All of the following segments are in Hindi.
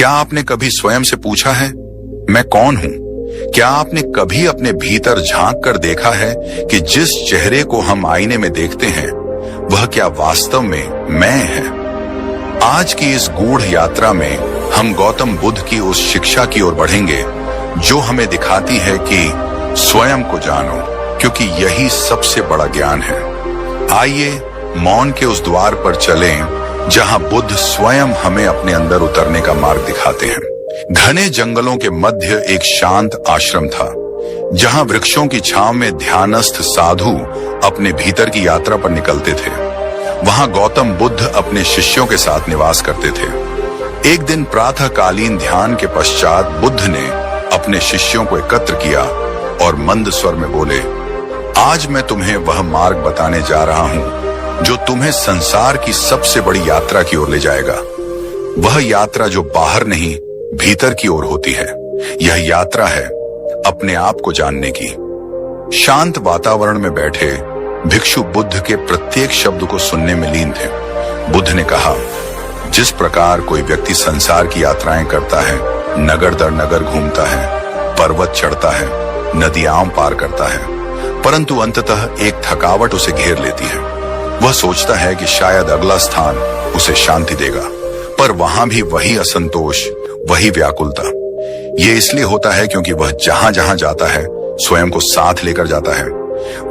क्या आपने कभी स्वयं से पूछा है, मैं कौन हूं? क्या आपने कभी अपने भीतर झांक कर देखा है कि जिस चेहरे को हम आईने में देखते हैं वह क्या वास्तव में मैं है? आज की इस गूढ़ यात्रा में हम गौतम बुद्ध की उस शिक्षा की ओर बढ़ेंगे जो हमें दिखाती है कि स्वयं को जानो, क्योंकि यही सबसे बड़ा ज्ञान है। आइए मौन के उस द्वार पर चलें जहां बुद्ध स्वयं हमें अपने अंदर उतरने का मार्ग दिखाते हैं। घने जंगलों के मध्य एक शांत आश्रम था, जहां वृक्षों की छांव में ध्यानस्थ साधु अपने भीतर की यात्रा पर निकलते थे। वहां गौतम बुद्ध अपने शिष्यों के साथ निवास करते थे। एक दिन प्रातःकालीन ध्यान के पश्चात बुद्ध ने अपने शिष्यों को एकत्र किया और मंद स्वर में बोले, आज मैं तुम्हें वह मार्ग बताने जा रहा हूं जो तुम्हें संसार की सबसे बड़ी यात्रा की ओर ले जाएगा। वह यात्रा जो बाहर नहीं भीतर की ओर होती है। यह यात्रा है अपने आप को जानने की। शांत वातावरण में बैठे भिक्षु बुद्ध के प्रत्येक शब्द को सुनने में लीन थे। बुद्ध ने कहा, जिस प्रकार कोई व्यक्ति संसार की यात्राएं करता है, नगर दर नगर घूमता है, पर्वत चढ़ता है, नदियां पार करता है, परंतु अंततः एक थकावट उसे घेर लेती है। वह सोचता है कि शायद अगला स्थान उसे शांति देगा, पर वहां भी वही असंतोष, वही व्याकुलता। ये इसलिए होता है क्योंकि वह जहां जहां जाता है स्वयं को साथ लेकर जाता है।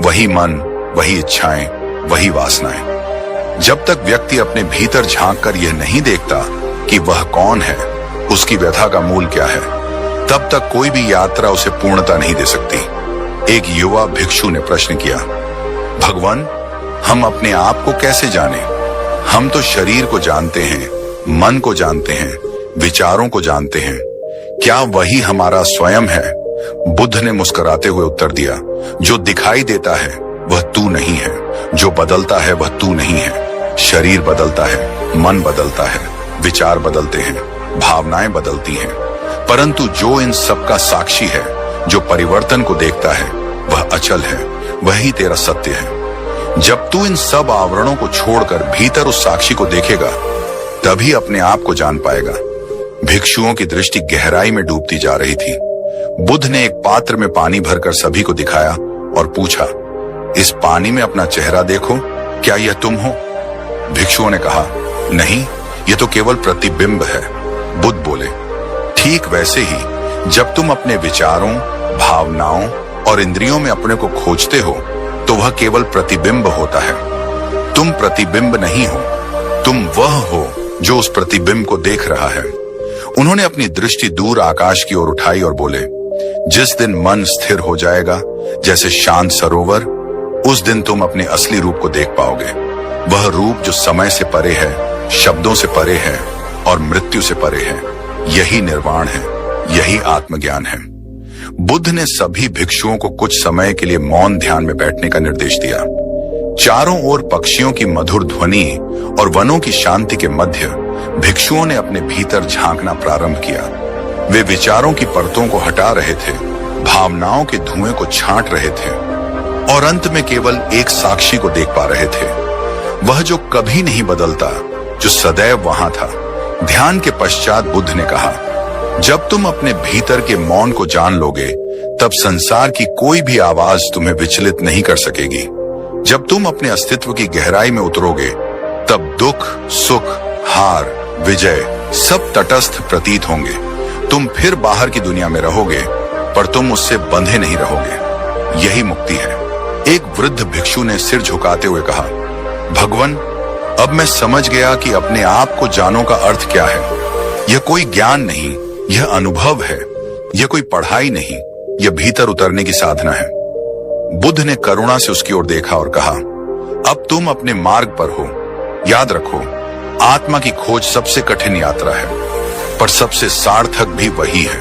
वही मन, वही इच्छाएं, वही वासनाएं। जब तक व्यक्ति अपने भीतर झांक कर यह नहीं देखता कि वह कौन है, उसकी व्यथा का मूल क्या है, तब तक कोई भी यात्रा उसे पूर्णता नहीं दे सकती। एक युवा भिक्षु ने प्रश्न किया, भगवान, हम अपने आप को कैसे जाने? हम तो शरीर को जानते हैं, मन को जानते हैं, विचारों को जानते हैं। क्या वही हमारा स्वयं है? बुद्ध ने मुस्कुराते हुए उत्तर दिया, जो दिखाई देता है वह तू नहीं है, जो बदलता है वह तू नहीं है। शरीर बदलता है, मन बदलता है, विचार बदलते हैं, भावनाएं बदलती हैं, परंतु जो इन सब का साक्षी है, जो परिवर्तन को देखता है, वह अचल है, वही तेरा सत्य है। जब तू इन सब आवरणों को छोड़कर भीतर उस साक्षी को देखेगा, तभी अपने आप को जान पाएगा। भिक्षुओं की दृष्टि गहराई में डूबती जा रही थी। बुद्ध ने एक पात्र में पानी भरकर सभी को दिखाया और पूछा, इस पानी में अपना चेहरा देखो, क्या यह तुम हो? भिक्षुओं ने कहा, नहीं, यह तो केवल प्रतिबिंब है। बुद्ध बोले, ठीक वैसे ही जब तुम अपने विचारों, भावनाओं और इंद्रियों में अपने को खोजते हो तो वह केवल प्रतिबिंब होता है। तुम प्रतिबिंब नहीं हो, तुम वह हो जो उस प्रतिबिंब को देख रहा है। उन्होंने अपनी दृष्टि दूर आकाश की ओर उठाई और बोले, जिस दिन मन स्थिर हो जाएगा जैसे शांत सरोवर, उस दिन तुम अपने असली रूप को देख पाओगे। वह रूप जो समय से परे है, शब्दों से परे है और मृत्यु से परे है। यही निर्वाण है, यही आत्मज्ञान है। बुद्ध ने सभी भिक्षुओं को कुछ समय के लिए मौन ध्यान में बैठने का निर्देश दिया। चारों ओर पक्षियों की मधुर ध्वनि और वनों की शांति के मध्य भिक्षुओं ने अपने भीतर झांकना प्रारंभ किया। वे विचारों की परतों को हटा रहे थे, भावनाओं के धुएं को छांट रहे थे और अंत में केवल एक साक्षी को देख पा रहे थे, वह जो कभी नहीं बदलता, जो सदैव वहां था। ध्यान के पश्चात बुद्ध ने कहा, जब तुम अपने भीतर के मौन को जान लोगे, तब संसार की कोई भी आवाज तुम्हें विचलित नहीं कर सकेगी। जब तुम अपने अस्तित्व की गहराई में उतरोगे, तब दुख, सुख, हार, विजय सब तटस्थ प्रतीत होंगे। तुम फिर बाहर की दुनिया में रहोगे, पर तुम उससे बंधे नहीं रहोगे। यही मुक्ति है। एक वृद्ध भिक्षु ने सिर झुकाते हुए कहा, भगवान, अब मैं समझ गया कि अपने आप को जानो का अर्थ क्या है। यह कोई ज्ञान नहीं, यह अनुभव है। यह कोई पढ़ाई नहीं, यह भीतर उतरने की साधना है। बुद्ध ने करुणा से उसकी ओर देखा और कहा, अब तुम अपने मार्ग पर हो। याद रखो, आत्मा की खोज सबसे कठिन यात्रा है, पर सबसे सार्थक भी वही है,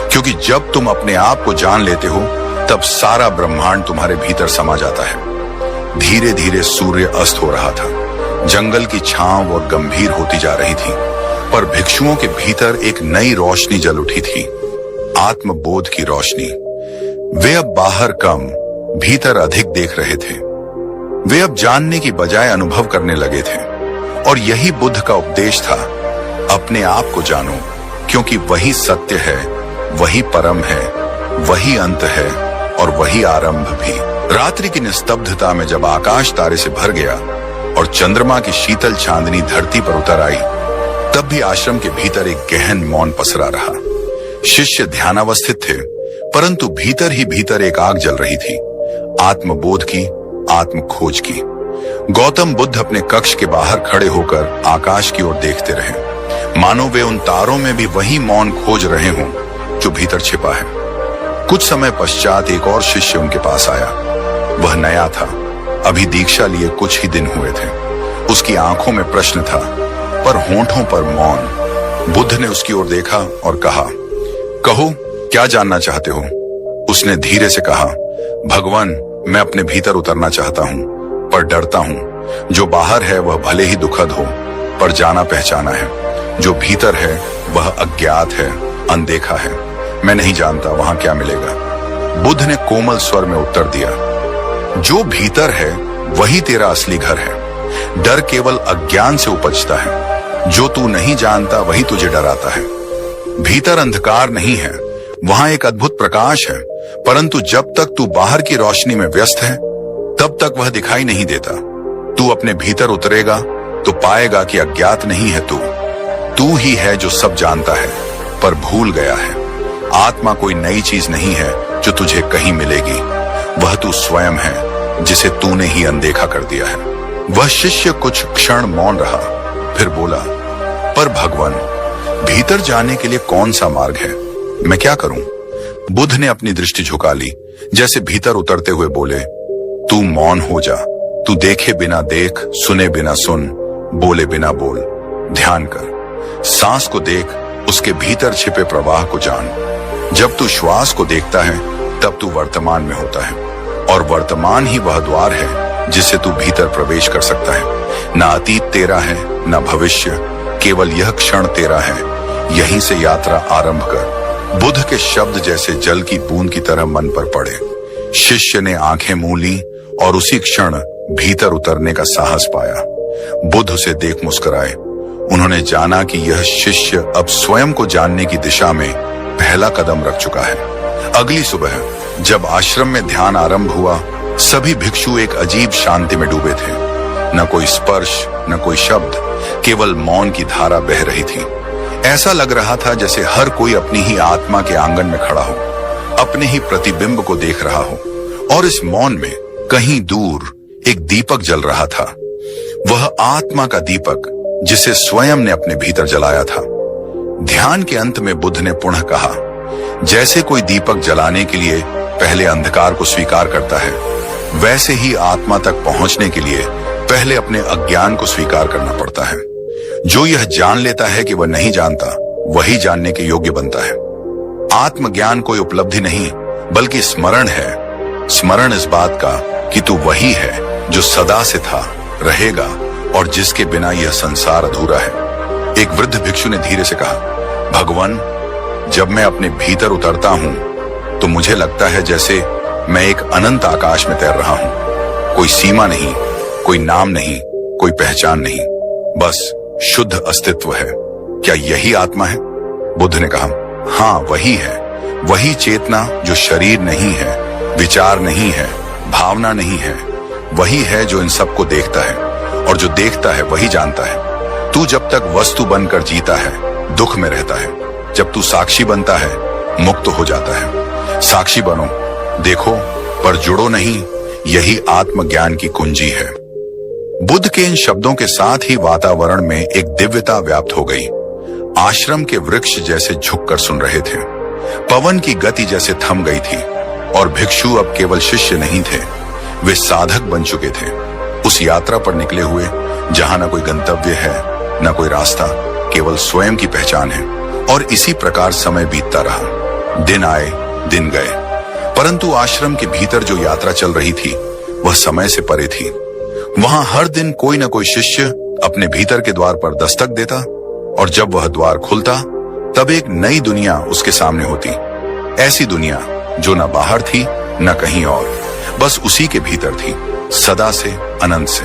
क्योंकि जब तुम अपने आप को जान लेते हो, तब सारा ब्रह्मांड तुम्हारे भीतर समा जाता है। धीरे धीरे सूर्य अस्त हो रहा था। जंगल की छांव और गंभीर होती जा रही थी, पर भिक्षुओं के भीतर एक नई रोशनी जल उठी थी, आत्मबोध की रोशनी। वे अब बाहर कम, भीतर अधिक देख रहे थे। वे अब जानने की बजाय अनुभव करने लगे थे, और यही बुद्ध का उपदेश था, अपने आप को जानो, क्योंकि वही सत्य है, वही परम है, वही अंत है और वही आरंभ भी। रात्रि की निस्तब्धता में जब आकाश तारे से भर गया और चंद्रमा की शीतल चांदनी धरती पर उतर आई, तब भी आश्रम के भीतर एक गहन मौन पसरा रहा। शिष्य ध्यानावस्थित थे, परंतु भीतर ही भीतर एक आग जल रही थी, आत्मबोध की, आत्म खोज की। गौतम बुद्ध अपने कक्ष के बाहर खड़े होकर आकाश की ओर देखते रहे, मानो वे उन तारों में भी वही मौन खोज रहे हों जो भीतर छिपा है। कुछ समय पश्चात एक और शिष्य उनके पास आया। वह नया था, अभी दीक्षा लिए कुछ ही दिन हुए थे। उसकी आंखों में प्रश्न था, पर होंठों पर मौन। बुद्ध ने उसकी ओर देखा और कहा, कहो, क्या जानना चाहते हो? उसने धीरे से कहा, भगवान, मैं अपने भीतर उतरना चाहता हूँ, पर डरता हूँ। जो बाहर है वह भले ही दुखद हो, पर जाना पहचाना है। जो भीतर है वह अज्ञात है, अनदेखा है। मैं नहीं जानता वहां क्या मिलेगा। बुद्ध ने कोमल स्वर में उत्तर दिया, जो भीतर है वही तेरा असली घर है। डर केवल अज्ञान से उपजता है। जो तू नहीं जानता वही तुझे डराता है। भीतर अंधकार नहीं है, वहां एक अद्भुत प्रकाश है, परंतु जब तक तू बाहर की रोशनी में व्यस्त है, तब तक वह दिखाई नहीं देता। तू अपने भीतर उतरेगा तो पाएगा कि अज्ञात नहीं है तू ही है जो सब जानता है, पर भूल गया है। आत्मा कोई नई चीज नहीं है जो तुझे कहीं मिलेगी, वह तू स्वयं है जिसे तूने ही अनदेखा कर दिया है। वह शिष्य कुछ क्षण मौन रहा, फिर बोला, पर भगवान, भीतर जाने के लिए कौन सा मार्ग है? मैं क्या करूं? बुद्ध ने अपनी दृष्टि झुका ली, जैसे भीतर उतरते हुए बोले, तू मौन हो जा। तू देखे बिना देख, सुने बिना सुन, बोले बिना बोल। ध्यान कर, सांस को देख, उसके भीतर छिपे प्रवाह को जान। जब तू श्वास को देखता है तब तू वर्तमान में होता है, और वर्तमान ही वह द्वार है जिससे तू भीतर प्रवेश कर सकता है। ना अतीत तेरा है, ना भविष्य, केवल यह क्षण तेरा है। यहीं से यात्रा आरंभ कर। बुद्ध के शब्द जैसे जल की बूंद की तरह मन पर पड़े। शिष्य ने आंखें मूंद ली और उसी क्षण भीतर उतरने का साहस पाया। बुद्ध उसे देख मुस्कुराए। उन्होंने जाना कि यह शिष्य अब स्वयं को जानने की दिशा में पहला कदम रख चुका है। अगली सुबह जब आश्रम में ध्यान आरंभ हुआ, सभी भिक्षु एक अजीब शांति में डूबे थे। न कोई स्पर्श, न कोई शब्द, केवल मौन की धारा बह रही थी। ऐसा लग रहा था जैसे हर कोई अपनी ही आत्मा के आंगन में खड़ा हो, अपने ही प्रतिबिंब को देख रहा हो। और इस मौन में कहीं दूर एक दीपक जल रहा था, वह आत्मा का दीपक जिसे स्वयं ने अपने भीतर जलाया था। ध्यान के अंत में बुद्ध ने पुनः कहा, जैसे कोई दीपक जलाने के लिए पहले अंधकार को स्वीकार करता है, वैसे ही आत्मा तक पहुंचने के लिए पहले अपने अज्ञान को स्वीकार करना पड़ता है। जो यह जान लेता है कि वह नहीं जानता, वही जानने के योग्य बनता है। आत्मज्ञान कोई उपलब्धि नहीं, बल्कि स्मरण है। स्मरण इस बात का कि तू वही है जो सदा से था, रहेगा, और जिसके बिना यह संसार अधूरा है। एक वृद्ध भिक्षु ने धीरे से कहा, भगवान, जब मैं अपने भीतर उतरता हूं तो मुझे लगता है जैसे मैं एक अनंत आकाश में तैर रहा हूं। कोई सीमा नहीं, कोई नाम नहीं, कोई पहचान नहीं, बस शुद्ध अस्तित्व है। क्या यही आत्मा है? बुद्ध ने कहा, हाँ, वही है। वही चेतना जो शरीर नहीं है, विचार नहीं है, भावना नहीं है। वही है जो इन सबको देखता है, और जो देखता है वही जानता है। तू जब तक वस्तु बनकर जीता है, दुख में रहता है। जब तू साक्षी बनता है, मुक्त हो जाता है। साक्षी बनो, देखो, पर जुड़ो नहीं। यही आत्मज्ञान की कुंजी है। बुद्ध के इन शब्दों के साथ ही वातावरण में एक दिव्यता व्याप्त हो गई। आश्रम के वृक्ष जैसे झुककर सुन रहे थे, पवन की गति जैसे थम गई थी, और भिक्षु अब केवल शिष्य नहीं थे, वे साधक बन चुके थे। उस यात्रा पर निकले हुए जहां न कोई गंतव्य है, न कोई रास्ता, केवल स्वयं की पहचान है। और इसी प्रकार समय बीतता रहा। दिन आए, दिन गए, परंतु आश्रम के भीतर जो यात्रा चल रही थी वह समय से परे थी। वहां हर दिन कोई न कोई शिष्य अपने भीतर के द्वार पर दस्तक देता, और जब वह द्वार खुलता तब एक नई दुनिया उसके सामने होती। ऐसी दुनिया जो न बाहर थी न कहीं और, बस उसी के भीतर थी, सदा से, अनंत से।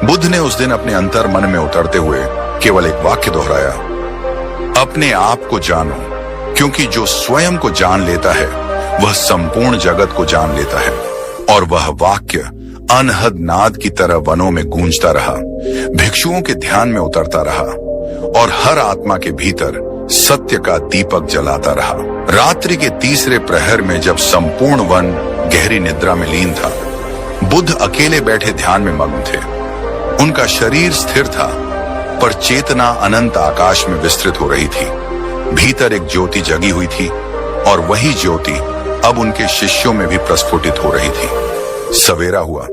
बुद्ध ने उस दिन अपने अंतर मन में उतरते हुए केवल एक वाक्य दोहराया, अपने आप को जानो, क्योंकि जो स्वयं को जान लेता है वह संपूर्ण जगत को जान लेता है। और वह वाक्य अनहद नाद की तरह वनों में गूंजता रहा, भिक्षुओं के ध्यान में उतरता रहा और हर आत्मा के भीतर सत्य का दीपक जलाता रहा। रात्रि के तीसरे प्रहर में जब संपूर्ण वन गहरी निद्रा में लीन था, बुद्ध अकेले बैठे ध्यान में मग्न थे। उनका शरीर स्थिर था, पर चेतना अनंत आकाश में विस्तृत हो रही थी। भीतर एक ज्योति जगी हुई थी और वही ज्योति अब उनके शिष्यों में भी प्रस्फुटित हो रही थी। सवेरा हुआ,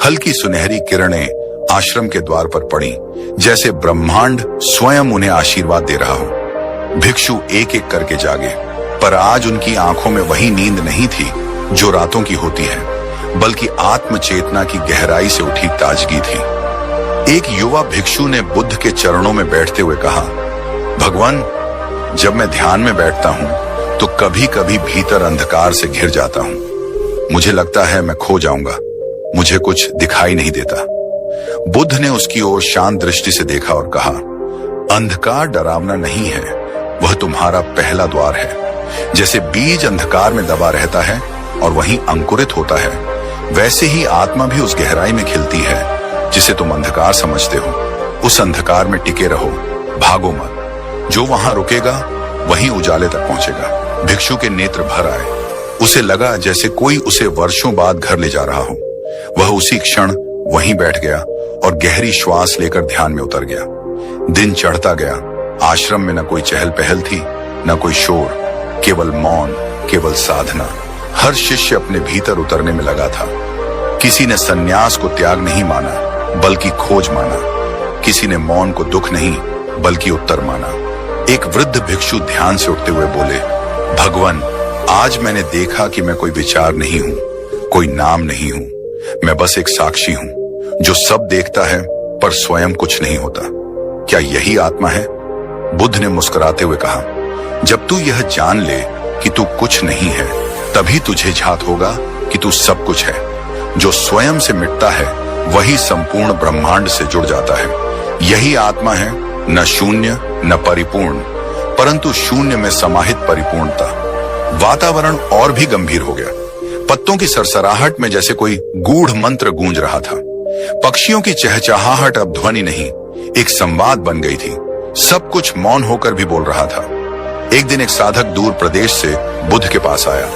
हल्की सुनहरी किरणें आश्रम के द्वार पर पड़ी, जैसे ब्रह्मांड स्वयं उन्हें आशीर्वाद दे रहा हो। भिक्षु एक एक करके जागे, पर आज उनकी आंखों में वही नींद नहीं थी जो रातों की होती है, बल्कि आत्म चेतना की गहराई से उठी ताजगी थी। एक युवा भिक्षु ने बुद्ध के चरणों में बैठते हुए कहा, भगवान, जब मैं ध्यान में बैठता हूं तो कभी कभी भीतर अंधकार से घिर जाता हूं। मुझे लगता है मैं खो जाऊंगा, मुझे कुछ दिखाई नहीं देता। बुद्ध ने उसकी ओर शांत दृष्टि से देखा और कहा, अंधकार डरावना नहीं है, वह तुम्हारा पहला द्वार है। जैसे बीज अंधकार में दबा रहता है और वहीं अंकुरित होता है, वैसे ही आत्मा भी उस गहराई में खिलती है जिसे तुम अंधकार समझते हो। उस अंधकार में टिके रहो, भागो मत। जो वहां रुकेगा वहीं उजाले तक पहुंचेगा। भिक्षु के नेत्र भर आए। उसे लगा जैसे कोई उसे वर्षों बाद घर ले जा रहा हो। वह उसी क्षण वहीं बैठ गया और गहरी श्वास लेकर ध्यान में उतर गया। दिन चढ़ता गया। आश्रम में न कोई चहल पहल थी, न कोई शोर, केवल मौन, केवल साधना। हर शिष्य अपने भीतर उतरने में लगा था। किसी ने सन्यास को त्याग नहीं माना, बल्कि खोज माना। किसी ने मौन को दुख नहीं, बल्कि उत्तर माना। एक वृद्ध भिक्षु ध्यान से उठते हुए बोले, भगवान, आज मैंने देखा कि मैं कोई विचार नहीं हूं, कोई नाम नहीं हूं। मैं बस एक साक्षी हूं जो सब देखता है पर स्वयं कुछ नहीं होता। क्या यही आत्मा है? बुद्ध ने मुस्कुराते हुए कहा, जब तू यह जान ले कि तू कुछ नहीं है, तभी तुझे झात होगा कि तू सब कुछ है। जो स्वयं से मिटता है वही संपूर्ण ब्रह्मांड से जुड़ जाता है। यही आत्मा है, न शून्य न परिपूर्ण, परंतु शून्य में समाहित परिपूर्णता। वातावरण और भी गंभीर हो गया। पत्तों की सरसराहट में जैसे कोई गूढ़ मंत्र गूंज रहा था। पक्षियों की चहचहाहट अब ध्वनि नहीं, एक संवाद बन गई थी। सब कुछ मौन होकर भी बोल रहा था। एक दिन एक साधक दूर प्रदेश से बुद्ध के पास आया।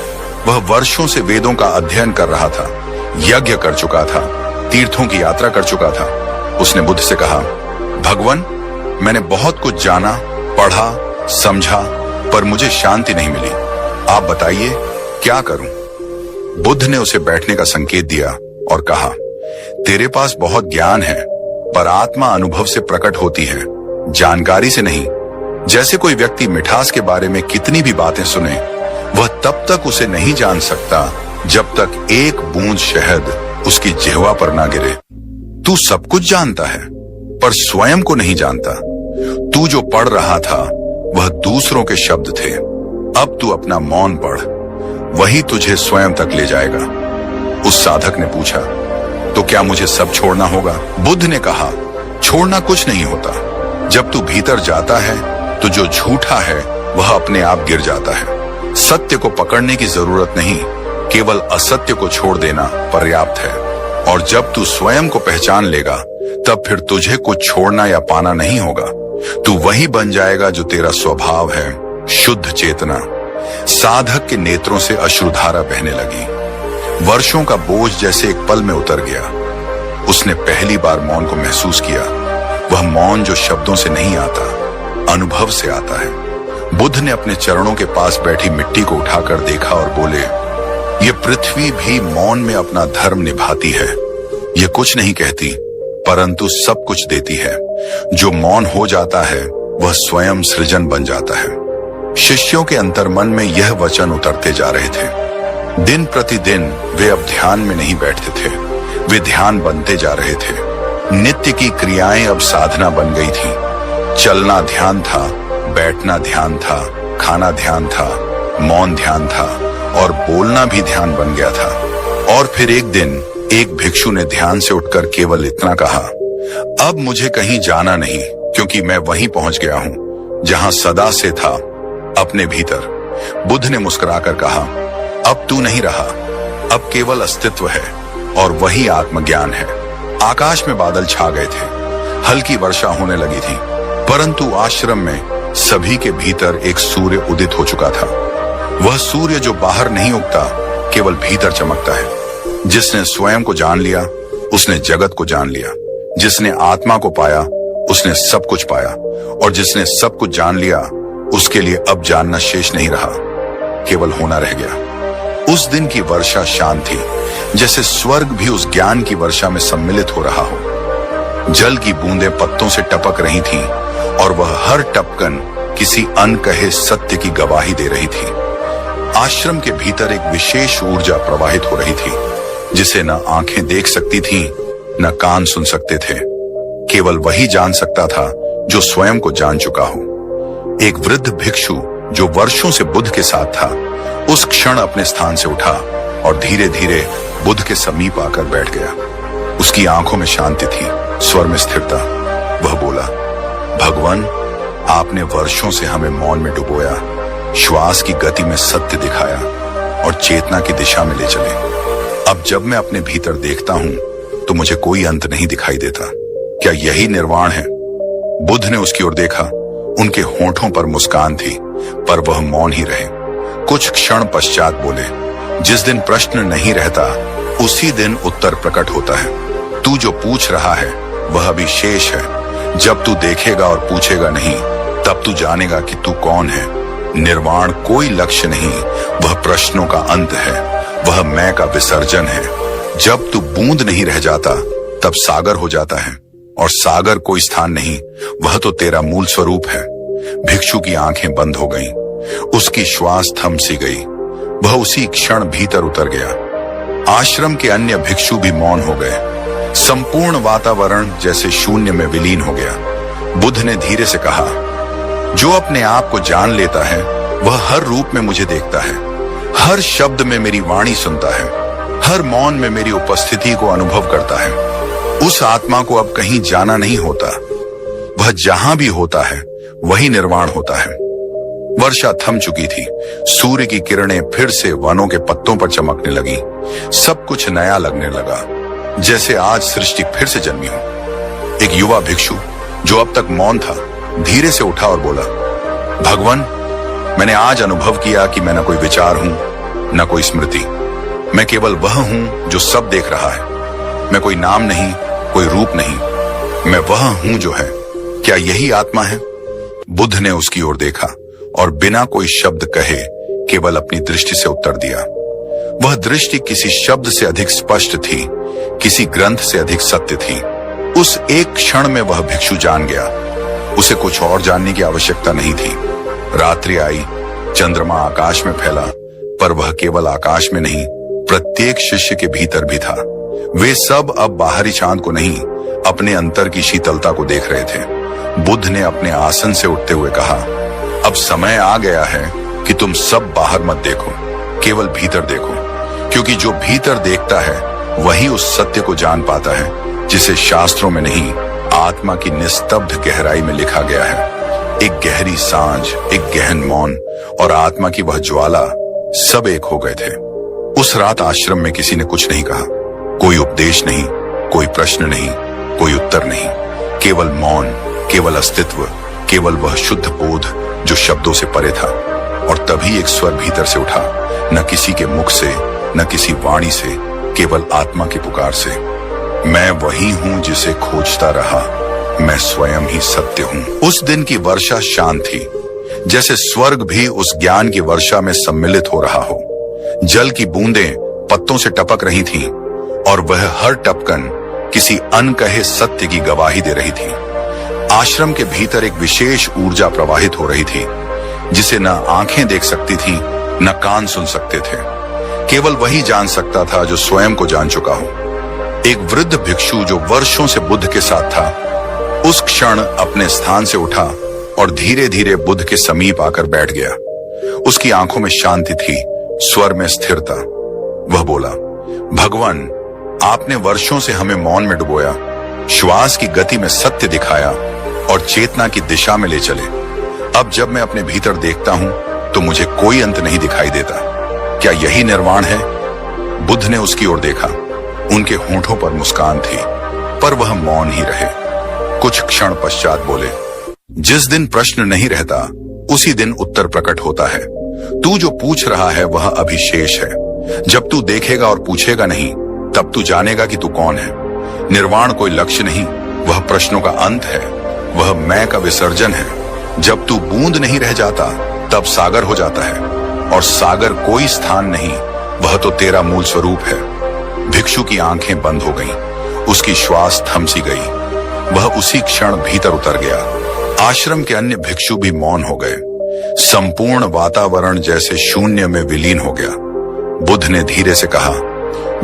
वह वर्षों से वेदों का अध्ययन कर रहा था, यज्ञ कर चुका था, तीर्थों की यात्रा कर चुका था। उसने बुद्ध से कहा, भगवान, मैंने बहुत कुछ जाना, पढ़ा, समझा, पर मुझे शांति नहीं मिली। आप बताइए क्या करूं? बुद्ध ने उसे बैठने का संकेत दिया और कहा, तेरे पास बहुत ज्ञान है, पर आत्मा अनुभव से प्रकट होती है, जानकारी से नहीं। जैसे कोई व्यक्ति मिठास के बारे में कितनी भी बातें सुने, वह तब तक उसे नहीं जान सकता जब तक एक बूंद शहद उसकी जिह्वा पर ना गिरे। तू सब कुछ जानता है, पर स्वयं को नहीं जानता। तू जो पढ़ रहा था वह दूसरों के शब्द थे। अब तू अपना मौन पढ़, वही तुझे स्वयं तक ले जाएगा। उस साधक ने पूछा, तो क्या मुझे सब छोड़ना होगा? बुद्ध ने कहा, छोड़ना कुछ नहीं होता। जब तू भीतर जाता है तो जो झूठा है वह अपने आप गिर जाता है। सत्य को पकड़ने की जरूरत नहीं, केवल असत्य को छोड़ देना पर्याप्त है। और जब तू स्वयं को पहचान लेगा, तब फिर तुझे कुछ छोड़ना या पाना नहीं होगा। तू वही बन जाएगा जो तेरा स्वभाव है, शुद्ध चेतना। साधक के नेत्रों से अश्रुधारा बहने लगी। वर्षों का बोझ जैसे एक पल में उतर गया। उसने पहली बार मौन को महसूस किया। वह मौन जो शब्दों से नहीं आता, अनुभव से आता है। बुद्ध ने अपने चरणों के पास बैठी मिट्टी को उठाकर देखा और बोले, ये पृथ्वी भी मौन में अपना धर्म निभाती है। ये कुछ नहीं कहती, परंतु सब कुछ देती है। जो मौन हो जाता है वह स्वयं सृजन बन जाता है। शिष्यों के अंतर्मन में यह वचन उतरते जा रहे थे। दिन प्रतिदिन वे अब ध्यान में नहीं बैठते थे, वे ध्यान बनते जा रहे थे। नित्य की क्रियाएं अब साधना बन गई थी। चलना ध्यान था, बैठना ध्यान था, खाना ध्यान था, मौन ध्यान था और बोलना भी ध्यान बन गया था। और फिर एक दिन एक भिक्षु ने ध्यान से उठकर केवल इतना कहा, अब मुझे कहीं जाना नहीं, क्योंकि मैं वहीं पहुंच गया हूं जहां सदा से था, अपने भीतर। बुद्ध ने मुस्कुराकर कहा, अब तू नहीं रहा, अब केवल अस्तित्व है, और वही आत्मज्ञान है। आकाश में बादल छा गए थे, हल्की वर्षा होने लगी थी, परंतु आश्रम में सभी के भीतर एक सूर्य उदित हो चुका था। वह सूर्य जो बाहर नहीं उगता, केवल भीतर चमकता है। जिसने स्वयं को जान लिया, उसने जगत को जान लिया। जिसने आत्मा को पाया, उसने सब कुछ पाया, और जिसने सब कुछ जान लिया, उसके लिए अब जानना शेष नहीं रहा, केवल होना रह गया। उस दिन की वर्षा शांत थी, जैसे स्वर्ग भी उस ज्ञान की वर्षा में सम्मिलित हो रहा हो। जल की बूंदें पत्तों से टपक रही थीं, और वह हर टपकन किसी अनकहे सत्य की गवाही दे रही थी। आश्रम के भीतर एक विशेष ऊर्जा प्रवाहित हो रही थी, जिसे न आंखें देख सकती थीं, न कान सुन सकते थे। केवल वही जान सकता था जो स्वयं को जान चुका हो। एक वृद्ध भिक्षु जो वर्षों से बुद्ध के साथ था, उस क्षण अपने स्थान से उठा और धीरे धीरे बुद्ध के समीप आकर बैठ गया। उसकी आंखों में शांति थी, स्वर में स्थिरता। वह बोला, भगवान, आपने वर्षों से हमें मौन में डुबोया, श्वास की गति में सत्य दिखाया और चेतना की दिशा में ले चले। अब जब मैं अपने भीतर देखता हूं तो मुझे कोई अंत नहीं दिखाई देता। क्या यही निर्वाण है? बुद्ध ने उसकी ओर देखा। उनके होठों पर मुस्कान थी, पर वह मौन ही रहे। कुछ क्षण पश्चात बोले, जिस दिन प्रश्न नहीं रहता, उसी दिन उत्तर प्रकट होता है। तू जो पूछ रहा है वह अभी शेष है। जब तू देखेगा और पूछेगा नहीं, तब तू जानेगा कि तू कौन है। निर्वाण कोई लक्ष्य नहीं, वह प्रश्नों का अंत है, वह मैं का विसर्जन है। जब तू बूंद नहीं रह जाता, तब सागर हो जाता है, और सागर कोई स्थान नहीं, वह तो तेरा मूल स्वरूप है। भिक्षु की आंखें बंद हो गईं, उसकी श्वास थम सी गई। वह उसी क्षण भीतर उतर गया। आश्रम के अन्य भिक्षु भी मौन हो गए। संपूर्ण वातावरण जैसे शून्य में विलीन हो गया। बुद्ध ने धीरे से कहा, जो अपने आप को जान लेता है, वह हर रूप में मुझे देखता है, हर शब्द में मेरी वाणी सुनता है, हर मौन में मेरी उपस्थिति को अनुभव करता है। उस आत्मा को अब कहीं जाना नहीं होता, वह जहां भी होता है वही निर्वाण होता है। वर्षा थम चुकी थी, सूर्य की किरणें फिर से वनों के पत्तों पर चमकने लगी। सब कुछ नया लगने लगा, जैसे आज सृष्टि फिर से जन्मी हो। एक युवा भिक्षु जो अब तक मौन था, धीरे से उठा और बोला, भगवान, मैंने आज अनुभव किया कि मैं न कोई विचार हूं, न कोई स्मृति। मैं केवल वह हूं जो सब देख रहा है। मैं कोई नाम नहीं, कोई रूप नहीं, मैं वह हूं जो है। क्या यही आत्मा है? बुद्ध ने उसकी ओर देखा और बिना कोई शब्द कहे केवल अपनी दृष्टि से उत्तर दिया। वह दृष्टि किसी शब्द से अधिक स्पष्ट थी, किसी ग्रंथ से अधिक सत्य थी। उस एक क्षण में वह भिक्षु जान गया। उसे कुछ और जानने की आवश्यकता नहीं थी। रात्रि आई, चंद्रमा आकाश में फैला, पर वह केवल आकाश में नहीं, प्रत्येक शिष्य के भीतर भी था। वे सब अब बाहरी चांद को नहीं, अपने अंतर की शीतलता को देख रहे थे। बुद्ध ने अपने आसन से उठते हुए कहा, अब समय आ गया है कि तुम सब बाहर मत देखो, केवल भीतर देखो, क्योंकि जो भीतर देखता है वही उस सत्य को जान पाता है जिसे शास्त्रों में नहीं, आत्मा की निस्तब्ध गहराई में लिखा गया है। एक गहरी सांझ, एक गहन मौन और आत्मा की वह ज्वाला, सब एक हो गए थे। उस रात आश्रम में किसी ने कुछ नहीं कहा, कोई उपदेश नहीं, कोई प्रश्न नहीं, कोई उत्तर नहीं, केवल मौन, केवल अस्तित्व, केवल वह शुद्ध बोध जो शब्दों से परे था। और तभी एक स्वर भीतर से उठा, न किसी के मुख से, न किसी वाणी से, केवल आत्मा की पुकार से। मैं वही हूं जिसे खोजता रहा, मैं स्वयं ही सत्य हूं। उस दिन की वर्षा शांत थी, जैसे स्वर्ग भी उस ज्ञान की वर्षा में सम्मिलित हो रहा हो। जल की बूंदें पत्तों से टपक रही थीं, और वह हर टपकन किसी अनकहे सत्य की गवाही दे रही थी। आश्रम के भीतर एक विशेष ऊर्जा प्रवाहित हो रही थी, जिसे न आंखें देख सकती थी, न कान सुन सकते थे। केवल वही जान सकता था जो स्वयं को जान चुका हो। एक वृद्ध भिक्षु जो वर्षों से बुद्ध के साथ था, उस क्षण अपने स्थान से उठा और धीरे धीरे बुद्ध के समीप आकर बैठ गया। उसकी आंखों में शांति थी, स्वर में स्थिरता। वह बोला, भगवान, आपने वर्षों से हमें मौन में डुबोया, श्वास की गति में सत्य दिखाया और चेतना की दिशा में ले चले। अब जब मैं अपने भीतर देखता हूं तो मुझे कोई अंत नहीं दिखाई देता। क्या यही निर्वाण है? बुद्ध ने उसकी ओर देखा। उनके होंठों पर मुस्कान थी, पर वह मौन ही रहे। कुछ क्षण पश्चात बोले, जिस दिन प्रश्न नहीं रहता उसी दिन उत्तर प्रकट होता है। तू जो पूछ रहा है वह अभी शेष है। जब तू देखेगा और पूछेगा नहीं, तब तू जानेगा कि तू कौन है। निर्वाण कोई लक्ष्य नहीं, वह प्रश्नों का अंत है, वह मैं का विसर्जन है। जब तू बूंद नहीं रह जाता तब सागर हो जाता है, और सागर कोई स्थान नहीं, वह तो तेरा मूल स्वरूप है। भिक्षु की आंखें बंद हो गईं, उसकी श्वास थम सी गई। वह उसी क्षण भीतर उतर गया। आश्रम के अन्य भिक्षु भी मौन हो गए। संपूर्ण वातावरण जैसे शून्य में विलीन हो गया। बुद्ध ने धीरे से कहा,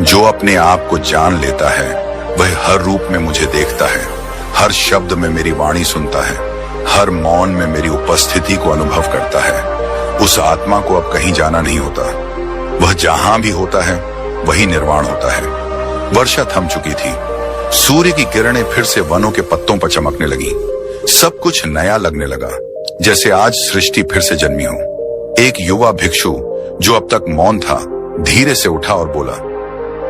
जो अपने आप को जान लेता है वह हर रूप में मुझे देखता है, हर शब्द में मेरी वाणी सुनता है, हर मौन में मेरी उपस्थिति को अनुभव करता है। उस आत्मा को अब कहीं जाना नहीं होता। वह जहां भी होता है वही निर्वाण होता है। वर्षा थम चुकी थी। सूर्य की किरणें फिर से वनों के पत्तों पर चमकने लगी। सब कुछ नया लगने लगा, जैसे आज सृष्टि फिर से जन्मी हो। एक युवा भिक्षु जो अब तक मौन था, धीरे से उठा और बोला,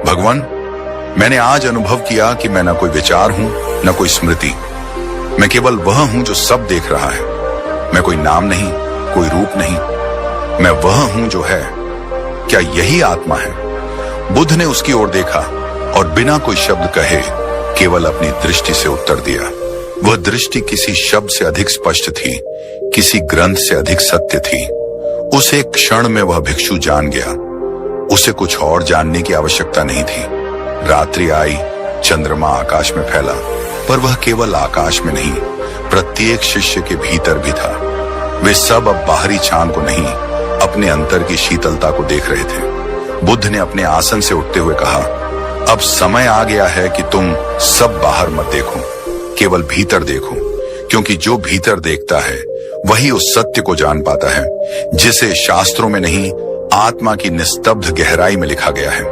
भगवान, मैंने आज अनुभव किया कि मैं न कोई विचार हूं न कोई स्मृति। मैं केवल वह हूं जो सब देख रहा है। मैं कोई नाम नहीं, कोई रूप नहीं, मैं वह हूं जो है। क्या यही आत्मा है? बुद्ध ने उसकी ओर देखा और बिना कोई शब्द कहे केवल अपनी दृष्टि से उत्तर दिया। वह दृष्टि किसी शब्द से अधिक स्पष्ट थी, किसी ग्रंथ से अधिक सत्य थी। उस एक क्षण में वह भिक्षु जान गया। उसे कुछ और जानने की आवश्यकता नहीं थी। रात्रि आई, चंद्रमा आकाश में फैला, पर वह केवल आकाश में नहीं, प्रत्येक शिष्य के भीतर भी था। वे सब अब बाहरी चांद को नहीं, अपने अंतर की शीतलता को देख रहे थे। बुद्ध ने अपने आसन से उठते हुए कहा, अब समय आ गया है कि तुम सब बाहर मत देखो, केवल भीतर देखो, क्योंकि जो भीतर देखता है वही उस सत्य को जान पाता है जिसे शास्त्रों में नहीं, आत्मा की निस्तब्ध गहराई में लिखा गया है।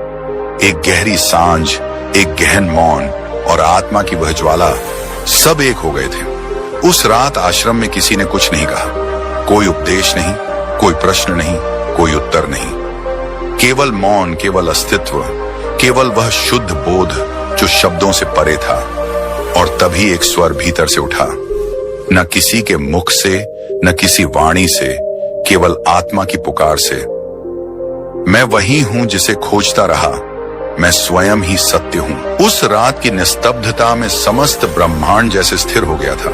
एक गहरी सांझ, एक गहन मौन और आत्मा की वह ज्वाला, सब एक हो गए थे। उस रात आश्रम में किसी ने कुछ नहीं कहा। कोई उपदेश नहीं, कोई प्रश्न नहीं, कोई उत्तर नहीं, केवल मौन, केवल अस्तित्व, केवल वह शुद्ध बोध जो शब्दों से परे था। और तभी एक स्वर भीतर से उठा, न किसी के मुख से, न किसी वाणी से, केवल आत्मा की पुकार से। मैं वही हूं जिसे खोजता रहा, मैं स्वयं ही सत्य हूं। उस रात की निस्तब्धता में समस्त ब्रह्मांड जैसे स्थिर हो गया था।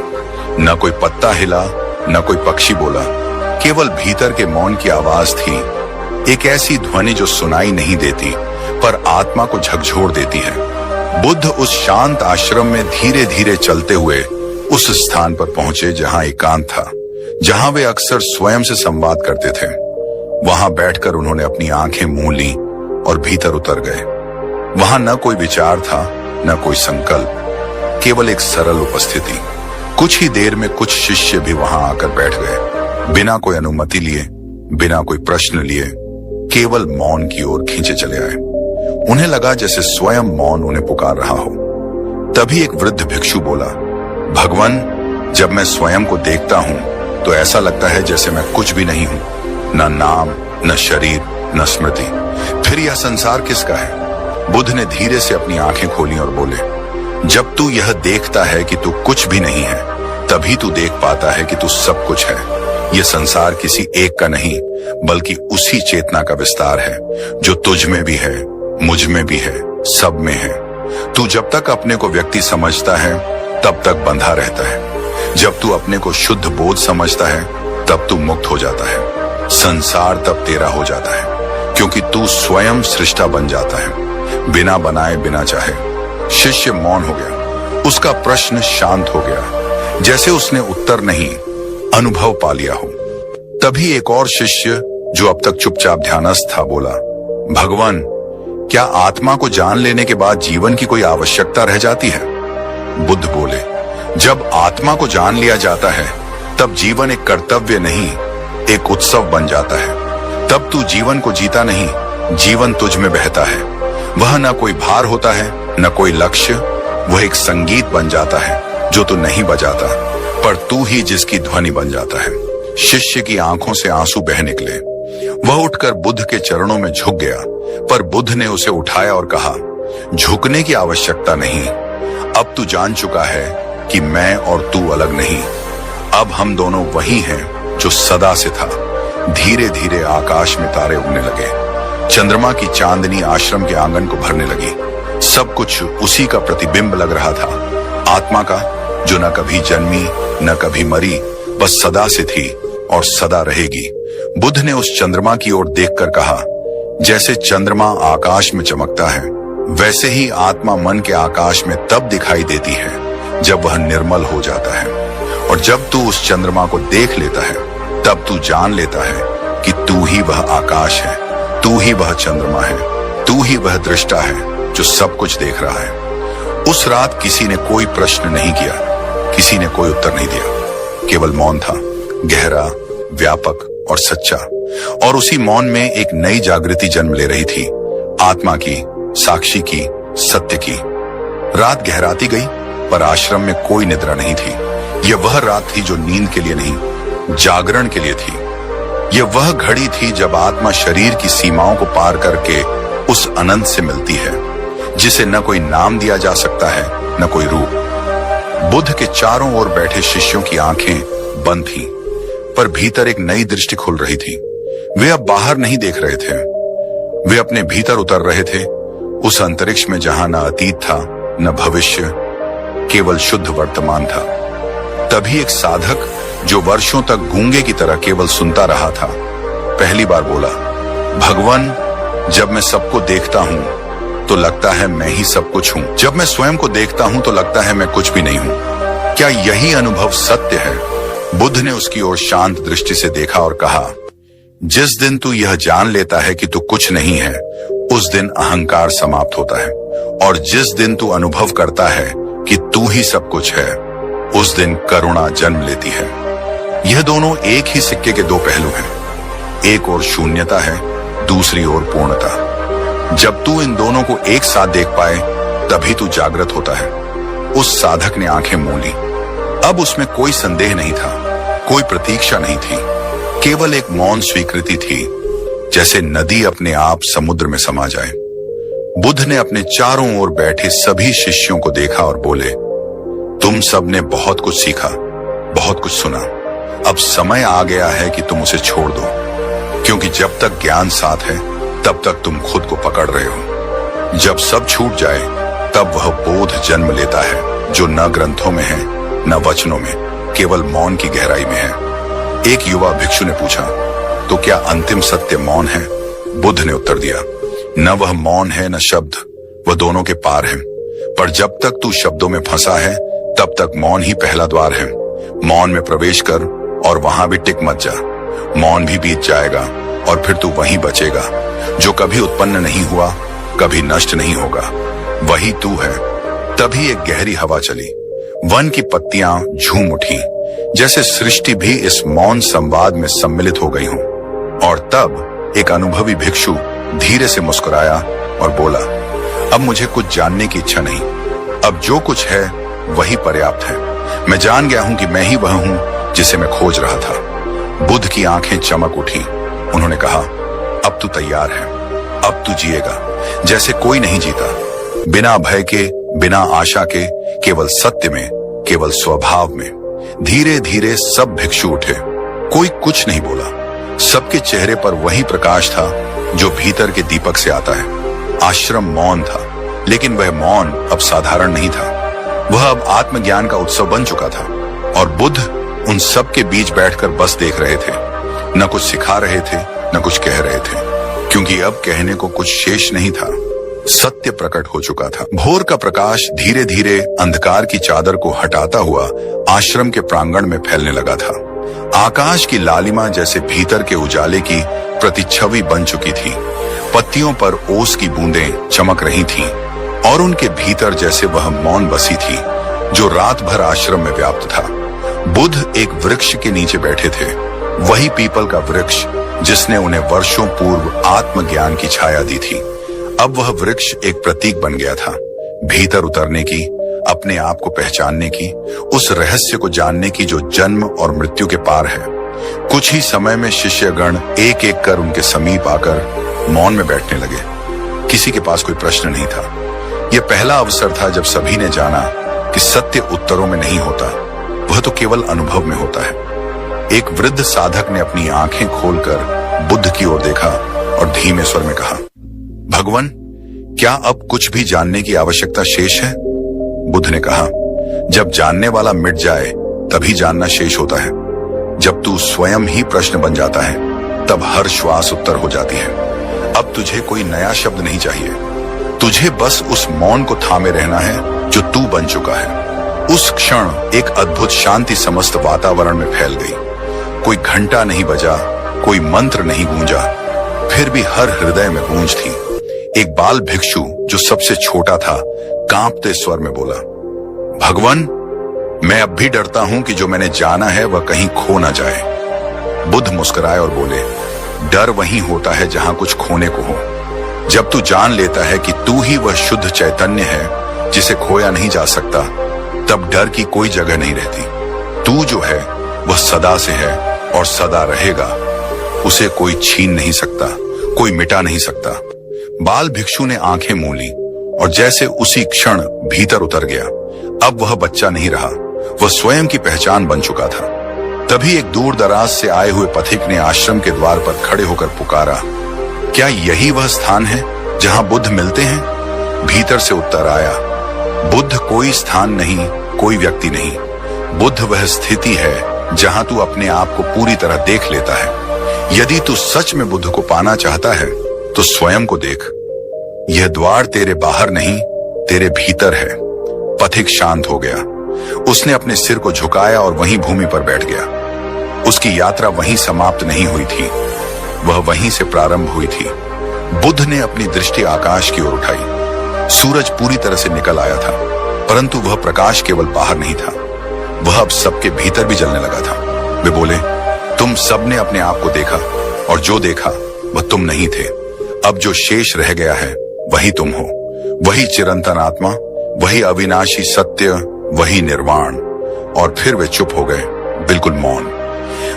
न कोई पत्ता हिला, न कोई पक्षी बोला, केवल भीतर के मौन की आवाज थी। एक ऐसी ध्वनि जो सुनाई नहीं देती पर आत्मा को झकझोर देती है। बुद्ध उस शांत आश्रम में धीरे धीरे चलते हुए उस स्थान पर पहुंचे जहां एकांत था, जहां वे अक्सर स्वयं से संवाद करते थे। वहां बैठकर उन्होंने अपनी आंखें मूंद ली और भीतर उतर गए। वहां न कोई विचार था, न कोई संकल्प, केवल एक सरल उपस्थिति। कुछ ही देर में कुछ शिष्य भी वहां आकर बैठ गए, बिना कोई अनुमति लिए, बिना कोई प्रश्न लिए, केवल मौन की ओर खींचे चले आए। उन्हें लगा जैसे स्वयं मौन उन्हें पुकार रहा हो। तभी एक वृद्ध भिक्षु बोला, भगवान, जब मैं स्वयं को देखता हूं तो ऐसा लगता है जैसे मैं कुछ भी नहीं हूं, न नाम, न शरीर, न स्मृति। फिर यह संसार किसका है? बुद्ध ने धीरे से अपनी आंखें खोली और बोले, जब तू यह देखता है कि तू कुछ भी नहीं है, तभी तू देख पाता है कि तू सब कुछ है। यह संसार किसी एक का नहीं, बल्कि उसी चेतना का विस्तार है जो तुझ में भी है, मुझ में भी है, सब में है। तू जब तक अपने को व्यक्ति समझता है तब तक बंधा रहता है। जब तू अपने को शुद्ध बोध समझता है तब तू मुक्त हो जाता है। संसार तब तेरा हो जाता है, क्योंकि तू स्वयं सृष्टा बन जाता है, बिना बनाए, बिना चाहे। शिष्य मौन हो गया। उसका प्रश्न शांत हो गया, जैसे उसने उत्तर नहीं, अनुभव पा लिया हो। तभी एक और शिष्य जो अब तक चुपचाप ध्यानस्थ था बोला, भगवान, क्या आत्मा को जान लेने के बाद जीवन की कोई आवश्यकता रह जाती है? बुद्ध बोले, जब आत्मा को जान लिया जाता है तब जीवन एक कर्तव्य नहीं, एक उत्सव बन जाता है। तब तू जीवन को जीता नहीं, जीवन तुझ में बहता है। वह न कोई भार होता है, न कोई लक्ष्य। वह एक संगीत बन जाता है जो तू नहीं बजाता, पर तू ही जिसकी ध्वनि बन जाता है। शिष्य की आंखों से आंसू बह निकले। वह उठकर बुद्ध के चरणों में झुक गया, पर बुद्ध ने उसे उठाया और कहा, झुकने की आवश्यकता नहीं। अब तू जान चुका है कि मैं और तू अलग नहीं। अब हम दोनों वही हैं जो सदा से था। धीरे धीरे आकाश में तारे उगने लगे। चंद्रमा की चांदनी आश्रम के आंगन को भरने लगी। सब कुछ उसी का प्रतिबिंब लग रहा था, आत्मा का, जो न कभी जन्मी न कभी मरी, बस सदा से थी और सदा रहेगी। बुद्ध ने उस चंद्रमा की ओर देखकर कहा, जैसे चंद्रमा आकाश में चमकता है, वैसे ही आत्मा मन के आकाश में तब दिखाई देती है जब वह निर्मल हो जाता है। और जब तू उस चंद्रमा को देख लेता है, तब तू जान लेता है कि तू ही वह आकाश है, तू ही वह चंद्रमा है, तू ही वह दृष्टा है जो सब कुछ देख रहा है। उस रात किसी ने कोई प्रश्न नहीं किया, किसी ने कोई उत्तर नहीं दिया। केवल मौन था, गहरा, व्यापक और सच्चा। और उसी मौन में एक नई जागृति जन्म ले रही थी, आत्मा की, साक्षी की, सत्य की। रात गहराती गई, पर आश्रम में कोई निद्रा नहीं थी। यह वह रात थी जो नींद के लिए नहीं, जागरण के लिए थी। यह वह घड़ी थी जब आत्मा शरीर की सीमाओं को पार करके उस अनंत से मिलती है, जिसे न कोई नाम दिया जा सकता है, न कोई रूप। बुद्ध के चारों ओर बैठे शिष्यों की आंखें बंद थीं, पर भीतर एक नई दृष्टि खुल रही थी। वे अब बाहर नहीं देख रहे थे, वे अपने भीतर उतर रहे थे, उस अंतरिक्ष में जहां न अतीत था न भविष्य, केवल शुद्ध वर्तमान था। तभी एक साधक, जो वर्षों तक गूंगे की तरह केवल सुनता रहा था, पहली बार बोला, भगवान, जब मैं सबको देखता हूं तो लगता है मैं ही सब कुछ हूं। जब मैं स्वयं को देखता हूं तो लगता है मैं कुछ भी नहीं हूं। क्या यही अनुभव सत्य है? बुद्ध ने उसकी ओर शांत दृष्टि से देखा और कहा, जिस दिन तू यह जान लेता है कि तू कुछ नहीं है, उस दिन अहंकार समाप्त होता है। और जिस दिन तू अनुभव करता है कि तू ही सब कुछ है, उस दिन करुणा जन्म लेती है। यह दोनों एक ही सिक्के के दो पहलू हैं। एक ओर शून्यता है, दूसरी ओर पूर्णता। जब तू इन दोनों को एक साथ देख पाए, तभी तू जागृत होता है। उस साधक ने आंखें मूंदी। अब उसमें कोई संदेह नहीं था, कोई प्रतीक्षा नहीं थी, केवल एक मौन स्वीकृति थी, जैसे नदी अपने आप समुद्र में समा जाए। बुद्ध ने अपने चारों ओर बैठे सभी शिष्यों को देखा और बोले, तुम सब ने बहुत कुछ सीखा, बहुत कुछ सुना। अब समय आ गया है कि तुम उसे छोड़ दो, क्योंकि जब तक ज्ञान साथ है, तब तक तुम खुद को पकड़ रहे हो। जब सब छूट जाए, तब वह बोध जन्म लेता है जो न ग्रंथों में है न वचनों में, केवल मौन की गहराई में है। एक युवा भिक्षु ने पूछा, तो क्या अंतिम सत्य मौन है? बुद्ध ने उत्तर दिया, न वह मौन है न शब्द, वह दोनों के पार है। पर जब तक तू शब्दों में फंसा है, तब तक मौन ही पहला द्वार है। मौन में प्रवेश कर और वहां भी टिक मत जा। मौन भी बीत जाएगा और फिर तू वहीं बचेगा, जो कभी उत्पन्न नहीं हुआ, कभी नष्ट नहीं होगा। वही तू है। तभी एक गहरी हवा चली, वन की पत्तियां झूम उठी, जैसे सृष्टि भी इस मौन संवाद में सम्मिलित हो गई हो। और तब एक अनुभवी भिक्षु धीरे से मुस्कुराया और बोला, अब मुझे कुछ जानने की इच्छा नहीं, अब जो कुछ है वही पर्याप्त है। मैं जान गया हूं कि मैं ही वह हूं जिसे मैं खोज रहा था। बुद्ध की आंखें चमक उठी। उन्होंने कहा, अब तू तैयार है, अब तू जिएगा जैसे कोई नहीं जीता, बिना भय के, बिना आशा के, केवल सत्य में, केवल स्वभाव में। धीरे धीरे सब भिक्षु उठे। कोई कुछ नहीं बोला। सबके चेहरे पर वही प्रकाश था जो भीतर के दीपक से आता है। आश्रम मौन था, लेकिन वह मौन अब साधारण नहीं था। वह अब आत्मज्ञान का उत्सव बन चुका था। और बुद्ध उन सब के बीच बैठकर बस देख रहे थे, न कुछ सिखा रहे थे, न कुछ कह रहे थे, क्योंकि अब कहने को कुछ शेष नहीं था। सत्य प्रकट हो चुका था। भोर का प्रकाश धीरे धीरे अंधकार की चादर को हटाता हुआ आश्रम के प्रांगण में फैलने लगा था। आकाश की लालिमा जैसे भीतर के उजाले की प्रतिच्छवि बन चुकी थी। पत्तियों पर ओस की बूंदें चमक रही थीं और उनके भीतर जैसे वह मौन बसी थी जो रात भर आश्रम में व्याप्त था। बुद्ध एक वृक्ष के नीचे बैठे थे, वही पीपल का वृक्ष जिसने उन्हें वर्षों पूर्व आत्मज्ञान की छाया दी थी। अब वह वृक्ष एक प्रतीक बन गया था, भीतर उतरने की, अपने आप को पहचानने की, उस रहस्य को जानने की जो जन्म और मृत्यु के पार है। कुछ ही समय में शिष्यगण एक एक कर उनके समीप आकर मौन में बैठने लगे। किसी के पास कोई प्रश्न नहीं था। यह पहला अवसर था जब सभी ने जाना कि सत्य उत्तरों में नहीं होता, वह तो केवल अनुभव में होता है। एक वृद्ध साधक ने अपनी आंखें खोलकर बुद्ध की ओर देखा और धीमे स्वर में कहा, भगवान, क्या अब कुछ भी जानने की आवश्यकता शेष है? बुद्ध ने कहा, जब जानने वाला मिट जाए तभी जानना शेष होता है। जब तू स्वयं ही प्रश्न बन जाता है तब हर श्वास उत्तर हो जाती है। अब तुझे कोई नया शब्द नहीं चाहिए, तुझे बस उस मौन को थामे रहना है जो तू बन चुका है। उस क्षण एक अद्भुत शांति समस्त वातावरण में फैल गई। कोई घंटा नहीं बजा, कोई मंत्र नहीं गूंजा, फिर भी हर हृदय में गूंज थी। एक बाल भिक्षु जो सबसे छोटा था कांपते स्वर में बोला, भगवान, मैं अब भी डरता हूं कि जो मैंने जाना है वह कहीं खो ना जाए। बुद्ध मुस्कुराए और बोले, डर वहीं होता है जहां कुछ खोने को हो। जब तू जान लेता है कि तू ही वह शुद्ध चैतन्य है जिसे खोया नहीं जा सकता, तब डर की कोई जगह नहीं रहती। तू जो है वह सदा से है और सदा रहेगा। उसे कोई छीन नहीं सकता, कोई मिटा नहीं सकता। बाल भिक्षु ने आंखें मूली और जैसे उसी क्षण भीतर उतर गया। अब वह बच्चा नहीं रहा, वह स्वयं की पहचान बन चुका था। तभी एक दूर दराज से आए हुए पथिक ने आश्रम के द्वार पर खड़े होकर पुकारा, क्या यही वह स्थान है जहां बुद्ध मिलते हैं? भीतर से उत्तर आया, बुद्ध कोई स्थान नहीं, कोई व्यक्ति नहीं। बुद्ध वह स्थिति है जहां तू अपने आप को पूरी तरह देख लेता है। यदि तू सच में बुद्ध को पाना चाहता है तो स्वयं को देख। यह द्वार तेरे बाहर नहीं, तेरे भीतर है। पथिक शांत हो गया। उसने अपने सिर को झुकाया और वहीं भूमि पर बैठ गया। उसकी यात्रा वहीं समाप्त नहीं हुई थी, वह वहीं से प्रारंभ हुई थी। बुद्ध ने अपनी दृष्टि आकाश की ओर उठाई। सूरज पूरी तरह से निकल आया था, परंतु वह प्रकाश केवल बाहर नहीं था, वह अब सबके भीतर भी जलने लगा था। वे बोले, तुम सबने अपने आप को देखा और जो देखा वह तुम नहीं थे। अब जो शेष रह गया है वही तुम हो, वही चिरंतन आत्मा, वही अविनाशी सत्य, वही निर्वाण। और फिर वे चुप हो गए, बिल्कुल मौन।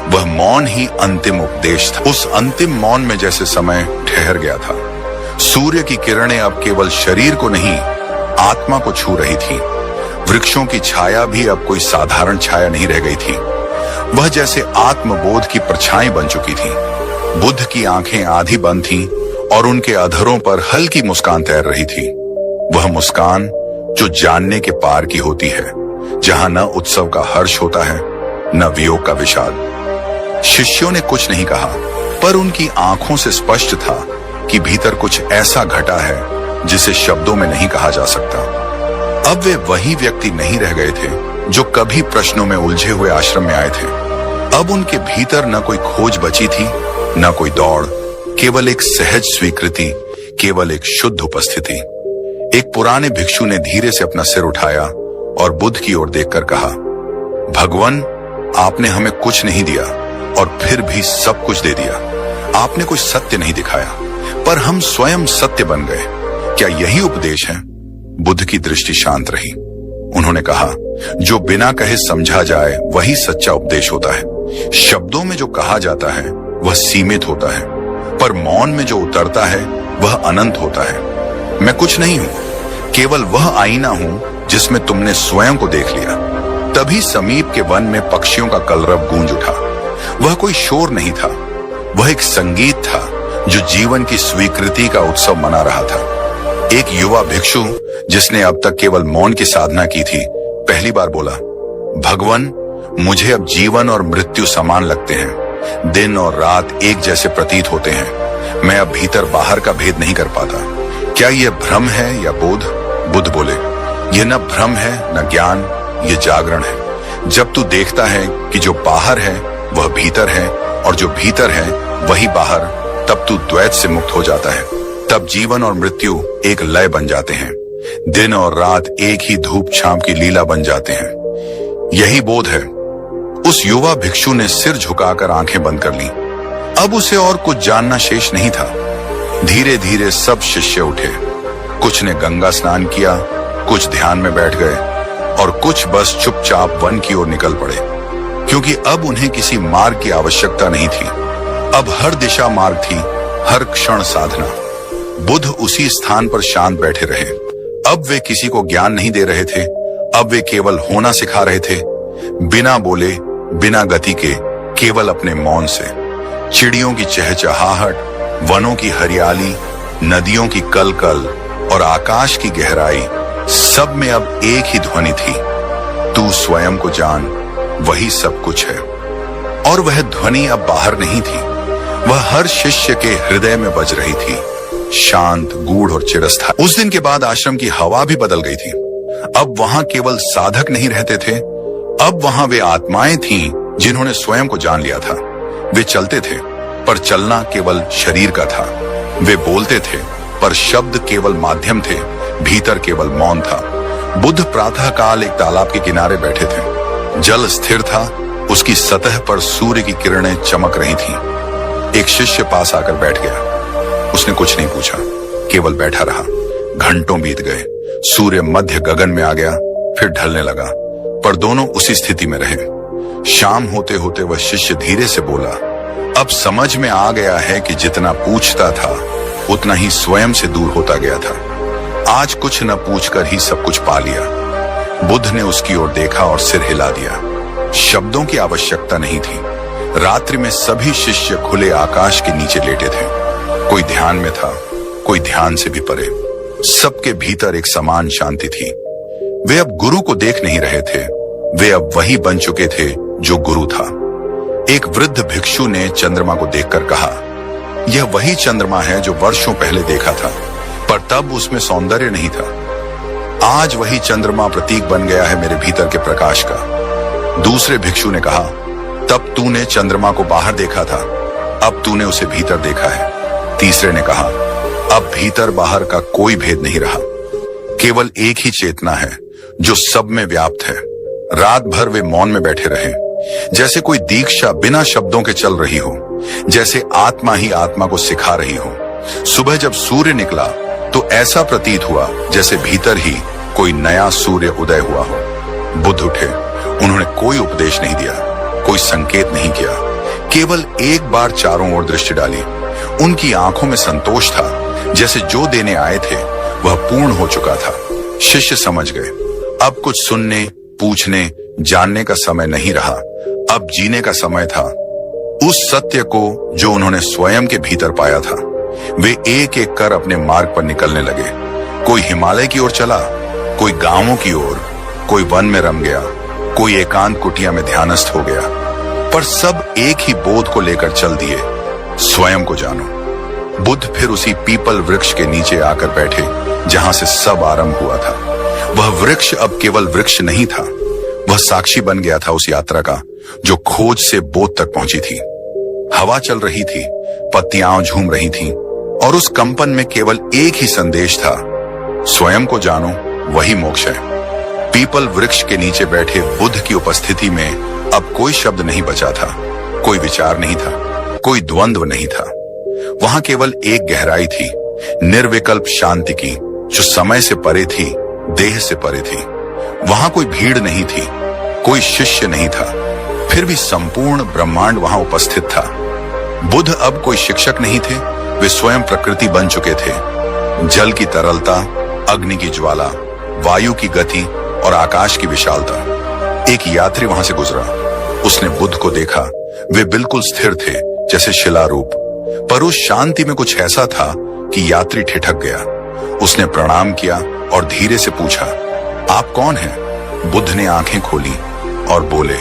वह मौन ही अंतिम उपदेश था। उस अंतिम मौन में जैसे समय ठहर गया था। सूर्य की किरणें अब केवल शरीर को नहीं, आत्मा को छू रही थी। वृक्षों की छाया भी अब कोई साधारण छाया नहीं रह गई थी, वह जैसे आत्मबोध की परछाई बन चुकी थी। बुद्ध की आंखें आधी बंद थीं और उनके अधरों पर हल्की मुस्कान तैर रही थी। वह मुस्कान जो जानने के पार की होती है, जहां न उत्सव का हर्ष होता है न वियोग का विषाद। शिष्यों ने कुछ नहीं कहा, पर उनकी आंखों से स्पष्ट था कि भीतर कुछ ऐसा घटा है जिसे शब्दों में नहीं कहा जा सकता। अब वे वही व्यक्ति नहीं रह गए थे जो कभी प्रश्नों में उलझे हुए आश्रम में आए थे। अब उनके भीतर न कोई खोज बची थी, न कोई दौड़, केवल एक सहज स्वीकृति, केवल एक शुद्ध उपस्थिति। एक पुराने भिक्षु ने धीरे से अपना सिर उठाया और बुद्ध की ओर देखकर कहा, भगवान, आपने हमें कुछ नहीं दिया और फिर भी सब कुछ दे दिया। आपने कोई सत्य नहीं दिखाया, पर हम स्वयं सत्य बन गए। क्या यही उपदेश है? बुद्ध की दृष्टि शांत रही। उन्होंने कहा, जो बिना कहे समझा जाए वही सच्चा उपदेश होता है। शब्दों में जो कहा जाता है वह सीमित होता है, पर मौन में जो उतरता है वह अनंत होता है। मैं कुछ नहीं हूं, केवल वह आईना हूं जिसमें तुमने स्वयं को देख लिया। तभी समीप के वन में पक्षियों का कलरव गूंज उठा। वह कोई शोर नहीं था, वह एक संगीत था जो जीवन की स्वीकृति का उत्सव मना रहा था। एक युवा भिक्षु जिसने अब तक केवल मौन की साधना की थी, पहली बार बोला, भगवान, मुझे अब जीवन और मृत्यु समान लगते हैं। दिन और रात एक जैसे प्रतीत होते हैं। मैं अब भीतर बाहर का भेद नहीं कर पाता। क्या यह भ्रम है या बोध? बुद्ध बोले, यह न भ्रम है न ज्ञान, यह जागरण है। जब तू देखता है कि जो बाहर है वह भीतर है और जो भीतर है वही बाहर, तब तू द्वैत से मुक्त हो जाता है। तब जीवन और मृत्यु एक लय बन जाते हैं। दिन और रात एक ही धूप छांव की लीला बन जाते हैं। यही बोध है। उस युवा भिक्षु ने सिर झुकाकर आंखें बंद कर लीं। अब उसे और कुछ जानना शेष नहीं था। धीरे धीरे सब शिष्य उठे। कुछ ने गंगा स्नान किया, कुछ ध्यान में बैठ गए और कुछ बस चुपचाप वन की ओर निकल पड़े, क्योंकि अब उन्हें किसी मार्ग की आवश्यकता नहीं थी। अब हर दिशा मार्ग थी, हर क्षण साधना। बुद्ध उसी स्थान पर शांत बैठे रहे। अब वे किसी को ज्ञान नहीं दे रहे थे, अब वे केवल होना सिखा रहे थे, बिना बोले, बिना गति के, केवल अपने मौन से। चिड़ियों की चहचहाहट, वनों की हरियाली, नदियों की कलकल और आकाश की गहराई, सब में अब एक ही ध्वनि थी, तू स्वयं को जान, वही सब कुछ है। और वह ध्वनि अब बाहर नहीं थी, वह हर शिष्य के हृदय में बज रही थी, शांत, गूढ़ और चिरस्थायी। उस दिन के बाद आश्रम की हवा भी बदल गई थी। अब वहां केवल साधक नहीं रहते थे, अब वहां वे आत्माएं थीं जिन्होंने स्वयं को जान लिया था। वे चलते थे, पर चलना केवल शरीर का था। वे बोलते थे, पर शब्द केवल माध्यम थे, भीतर केवल मौन था। बुद्ध प्रातः काल एक तालाब के किनारे बैठे थे। जल स्थिर था, उसकी सतह पर सूर्य की किरणें चमक रही थीं। एक शिष्य पास आकर बैठ गया। उसने कुछ नहीं पूछा, केवल बैठा रहा। घंटों बीत गए, सूर्य मध्य गगन में आ गया, फिर ढलने लगा, पर दोनों उसी स्थिति में रहे। शाम होते होते वह शिष्य धीरे से बोला, अब समझ में आ गया है कि जितना पूछता था उतना ही स्वयं से दूर होता गया था। आज कुछ न पूछकर ही सब कुछ पा लिया। बुद्ध ने उसकी ओर देखा और सिर हिला दिया। शब्दों की आवश्यकता नहीं थी। रात्रि में सभी शिष्य खुले आकाश के नीचे लेटे थे। कोई ध्यान में था, कोई ध्यान से भी परे। सबके भीतर एक समान शांति थी। वे अब गुरु को देख नहीं रहे थे, वे अब वही बन चुके थे जो गुरु था। एक वृद्ध भिक्षु ने चंद्रमा को देखकर कहा, यह वही चंद्रमा है जो वर्षों पहले देखा था, पर तब उसमें सौंदर्य नहीं था। आज वही चंद्रमा प्रतीक बन गया है मेरे भीतर के प्रकाश का। दूसरे भिक्षु ने कहा, तब तूने चंद्रमा को बाहर देखा था, अब तूने उसे भीतर देखा है। तीसरे ने कहा, अब भीतर बाहर का कोई भेद नहीं रहा, केवल एक ही चेतना है जो सब में व्याप्त है। रात भर वे मौन में बैठे रहे, जैसे कोई दीक्षा बिना शब्दों के चल रही हो, जैसे आत्मा ही आत्मा को सिखा रही हो। सुबह जब सूर्य निकला तो ऐसा प्रतीत हुआ जैसे भीतर ही कोई नया सूर्य उदय हुआ हो। बुद्ध उठे, उन्होंने कोई उपदेश नहीं दिया, कोई संकेत नहीं किया, केवल एक बार चारों ओर दृष्टि डाली। उनकी आंखों में संतोष था, जैसे जो देने आए थे वह पूर्ण हो चुका था। शिष्य समझ गए, अब कुछ सुनने, पूछने, जानने का समय नहीं रहा, अब जीने का समय था। उस सत्य को जो उन्होंने स्वयं के भीतर पाया था, वे एक एक कर अपने मार्ग पर निकलने लगे। कोई हिमालय की ओर चला, कोई गांवों की ओर, कोई वन में रम गया, कोई एकांत कुटिया में ध्यानस्थ हो गया, पर सब एक ही बोध को लेकर चल दिए, स्वयं को जानो। बुद्ध फिर उसी पीपल वृक्ष के नीचे आकर बैठे जहां से सब आरंभ हुआ था। वह वृक्ष अब केवल वृक्ष नहीं था, वह साक्षी बन गया था उस यात्रा का जो खोज से बोध तक पहुंची थी। हवा चल रही थी, पत्तियां झूम रही थीं, और उस कंपन में केवल एक ही संदेश था, स्वयं को जानो, वही मोक्ष है। पीपल वृक्ष के नीचे बैठे बुद्ध की उपस्थिति में अब कोई शब्द नहीं बचा था, कोई विचार नहीं था, कोई द्वंद्व नहीं था। वहां केवल एक गहराई थी, निर्विकल्प शांति की, जो समय से परे थी, देह से परे थी। वहां कोई भीड़ नहीं थी, कोई शिष्य नहीं था, फिर भी संपूर्ण ब्रह्मांड वहां उपस्थित था। बुद्ध अब कोई शिक्षक नहीं थे, वे स्वयं प्रकृति बन चुके थे। जल की तरलता, अग्नि की ज्वाला, वायु की गति और आकाश की विशालता। एक यात्री वहां से गुजरा, उसने बुद्ध को देखा। वे बिल्कुल स्थिर थे, जैसे शिलारूप, पर उस शांति में कुछ ऐसा था कि यात्री ठिठक गया। उसने प्रणाम किया और धीरे से पूछा, आप कौन हैं? बुद्ध ने आंखें खोली और बोले,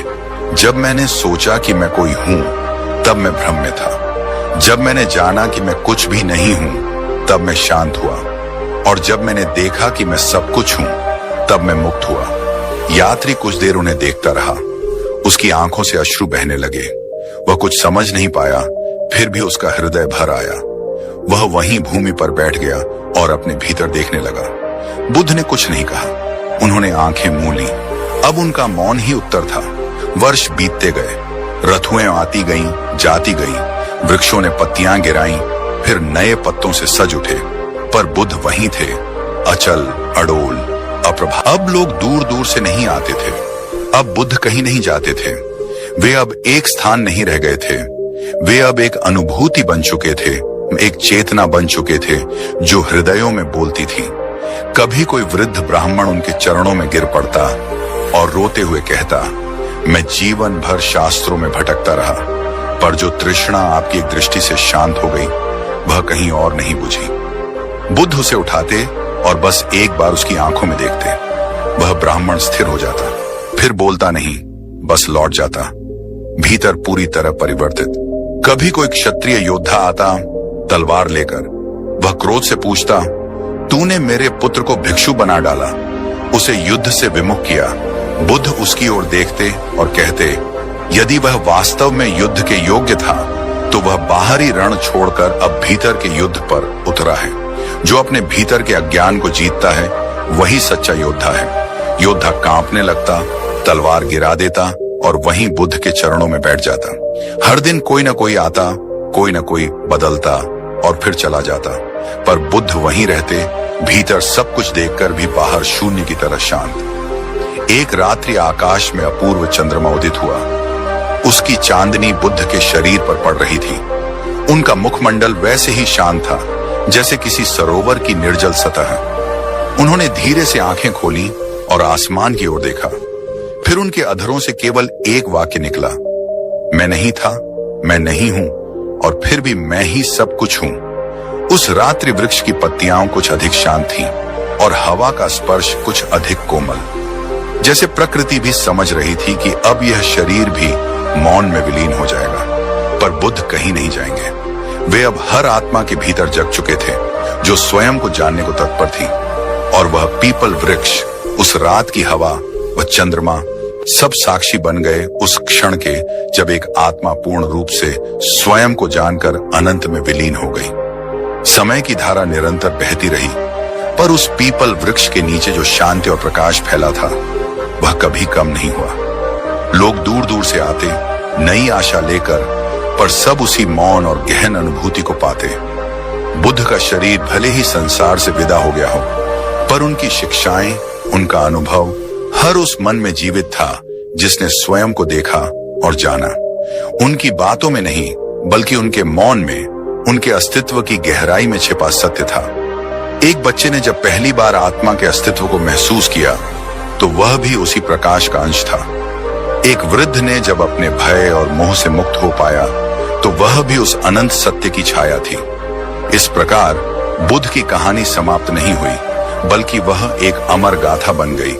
जब मैंने सोचा कि मैं कोई हूं, तब मैं भ्रम में था। जब मैंने जाना कि मैं कुछ भी नहीं हूं, तब मैं शांत हुआ, और जब मैंने देखा कि मैं सब कुछ हूं, तब मैं मुक्त हुआ। यात्री कुछ देर उन्हें देखता रहा, उसकी आंखों से अश्रु बहने लगे। वह कुछ समझ नहीं पाया, फिर भी उसका हृदय भर आया। वह वहीं भूमि पर बैठ गया और अपने भीतर देखने लगा। बुद्ध ने कुछ नहीं कहा, उन्होंने आंखें मूंद ली। अब उनका मौन ही उत्तर था। वर्ष बीतते गए, ऋतुएं आती गईं, जाती गईं, वृक्षों ने पत्तियां गिराईं, फिर नए पत्तों से सज उठे, पर बुद्ध वहीं थे, अचल, अडोल, अप्रभा। अब लोग दूर दूर से नहीं आते थे, अब बुद्ध कहीं नहीं जाते थे। वे अब एक स्थान नहीं रह गए थे, वे अब एक अनुभूति बन चुके थे, एक चेतना बन चुके थे जो हृदयों में बोलती थी। कभी कोई वृद्ध ब्राह्मण उनके चरणों में गिर पड़ता और रोते हुए कहता, मैं जीवन भर शास्त्रों में भटकता रहा, पर जो तृष्णा आपकी एक दृष्टि से शांत हो गई वह कहीं और नहीं बुझी। बुद्ध उसे उठाते और बस एक बार उसकी आंखों में देखते, वह ब्राह्मण स्थिर हो जाता, फिर बोलता नहीं, बस लौट जाता, भीतर पूरी तरह परिवर्तित। कभी कोई क्षत्रिय योद्धा आता तलवार लेकर, वह क्रोध से पूछता, तूने मेरे पुत्र को भिक्षु बना डाला, उसे युद्ध से विमुख किया। बुद्ध उसकी ओर देखते और कहते, यदि वह वास्तव में युद्ध के योग्य था तो वह बाहरी रण छोड़कर अब भीतर के युद्ध पर उतरा है। जो अपने भीतर के अज्ञान को जीतता है वही सच्चा योद्धा है। योद्धा कांपने लगता, तलवार गिरा देता और वहीं बुद्ध के चरणों में बैठ जाता। हर दिन कोई ना कोई आता, कोई ना कोई बदलता और फिर चला जाता, पर बुद्ध वहीं रहते, भीतर सब कुछ देखकर भी बाहर शून्य की तरह शांत। एक रात्रि आकाश में अपूर्व चंद्रमा उदित हुआ। उसकी चांदनी बुद्ध के शरीर पर पड़ रही थी। उनका मुखमंडल वैसे ही शांत था जैसे किसी सरोवर की निर्जल सतह। उन्होंने धीरे से आंखें खोली और आसमान की ओर देखा। फिर उनके अधरों से केवल एक वाक्य निकला, मैं नहीं था, मैं नहीं हूं, और फिर भी मैं ही सब कुछ हूं। उस रात्रि वृक्ष की पत्तियां कुछ अधिक शांत थीं और हवा का स्पर्श कुछ अधिक कोमल, जैसे प्रकृति भी समझ रही थी कि अब यह शरीर भी मौन में विलीन हो जाएगा। पर बुद्ध कहीं नहीं जाएंगे। वे अब हर आत्मा के भीतर जग चुके थे जो स्वयं को जानने को तत्पर थी, और वह पीपल वृक्ष, उस रात की हवा, वह चंद्रमा, सब साक्षी बन गए उस क्षण के जब एक आत्मा पूर्ण रूप से स्वयं को जानकर अनंत में विलीन हो गई। समय की धारा निरंतर बहती रही, पर उस पीपल वृक्ष के नीचे जो शांति और प्रकाश फैला था वह कभी कम नहीं हुआ। लोग दूर दूर से आते, नई आशा लेकर, पर सब उसी मौन और गहन अनुभूति को पाते। बुद्ध का शरीर भले ही संसार से विदा हो गया हो, पर उनकी शिक्षाएं, उनका अनुभव हर उस मन में जीवित था जिसने स्वयं को देखा और जाना। उनकी बातों में नहीं बल्कि उनके मौन में, उनके अस्तित्व की गहराई में छिपा सत्य था। एक बच्चे ने जब पहली बार आत्मा के अस्तित्व को महसूस किया तो वह भी उसी प्रकाश का अंश था। एक वृद्ध ने जब अपने भय और मोह से मुक्त हो पाया तो वह भी उस अनंत सत्य की छाया थी। इस प्रकार बुद्ध की कहानी समाप्त नहीं हुई, बल्कि वह एक अमर गाथा बन गई।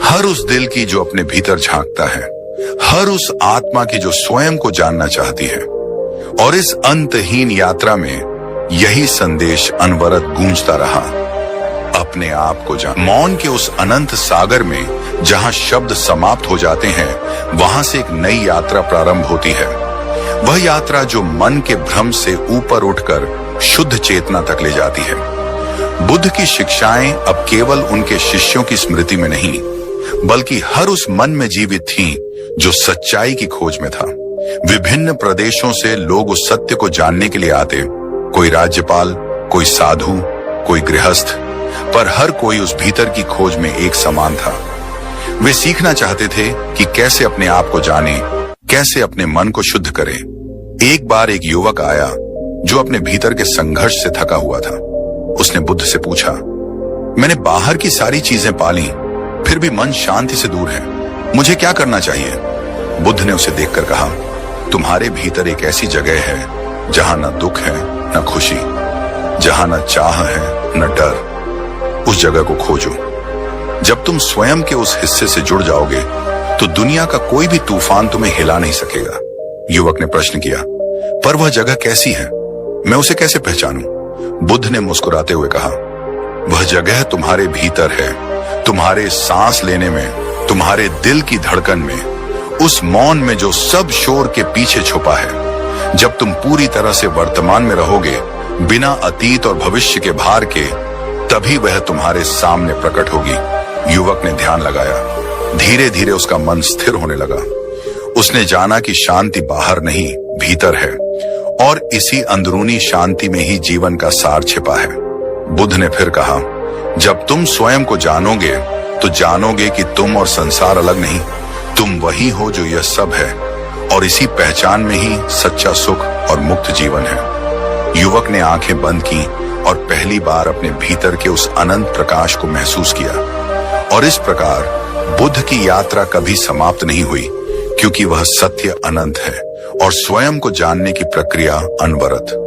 हर उस दिल की जो अपने भीतर झांकता है, हर उस आत्मा की जो स्वयं को जानना चाहती है। और इस अंतहीन यात्रा में यही संदेश अनवरत गूंजता रहा, अपने आप को जान। मौन के उस अनंत सागर में जहां शब्द समाप्त हो जाते हैं, वहां से एक नई यात्रा प्रारंभ होती है। वह यात्रा जो मन के भ्रम से ऊपर उठकर शुद्ध चेतना तक ले जाती है। बुद्ध की शिक्षाएं अब केवल उनके शिष्यों की स्मृति में नहीं, बल्कि हर उस मन में जीवित थीं जो सच्चाई की खोज में था। विभिन्न प्रदेशों से लोग उस सत्य को जानने के लिए आते, कोई राज्यपाल, कोई साधु, कोई गृहस्थ, पर हर कोई उस भीतर की खोज में एक समान था। वे सीखना चाहते थे कि कैसे अपने आप को जाने, कैसे अपने मन को शुद्ध करें। एक बार एक युवक आया जो अपने भीतर के संघर्ष से थका हुआ था। उसने बुद्ध से पूछा, मैंने बाहर की सारी चीजें पाली, फिर भी मन शांति से दूर है, मुझे क्या करना चाहिए? बुद्ध ने उसे देखकर कहा, तुम्हारे भीतर एक ऐसी जगह है जहां न दुख है न खुशी, जहां न चाह है न डर। उस जगह को खोजो। जब तुम स्वयं के उस हिस्से से जुड़ जाओगे तो दुनिया का कोई भी तूफान तुम्हें हिला नहीं सकेगा। युवक ने प्रश्न किया, पर वह जगह कैसी है, मैं उसे कैसे पहचानूं? बुद्ध ने मुस्कुराते हुए कहा, वह जगह तुम्हारे भीतर है, तुम्हारे सांस लेने में, तुम्हारे दिल की धड़कन में, उस मौन में जो सब शोर के पीछे छुपा है। जब तुम पूरी तरह से वर्तमान में रहोगे, बिना अतीत और भविष्य के भार के, तभी वह तुम्हारे सामने प्रकट होगी। युवक ने ध्यान लगाया। धीरे धीरे उसका मन स्थिर होने लगा। उसने जाना कि शांति बाहर नहीं, भीतर है, और इसी अंदरूनी शांति में ही जीवन का सार छिपा है। बुद्ध ने फिर कहा, जब तुम स्वयं को जानोगे तो जानोगे कि तुम और संसार अलग नहीं, तुम वही हो जो यह सब है। और इसी पहचान में ही सच्चा सुख और मुक्त जीवन है। युवक ने आंखें बंद की और पहली बार अपने भीतर के उस अनंत प्रकाश को महसूस किया। और इस प्रकार बुद्ध की यात्रा कभी समाप्त नहीं हुई, क्योंकि वह सत्य अनंत है और स्वयं को जानने की प्रक्रिया अनवरत।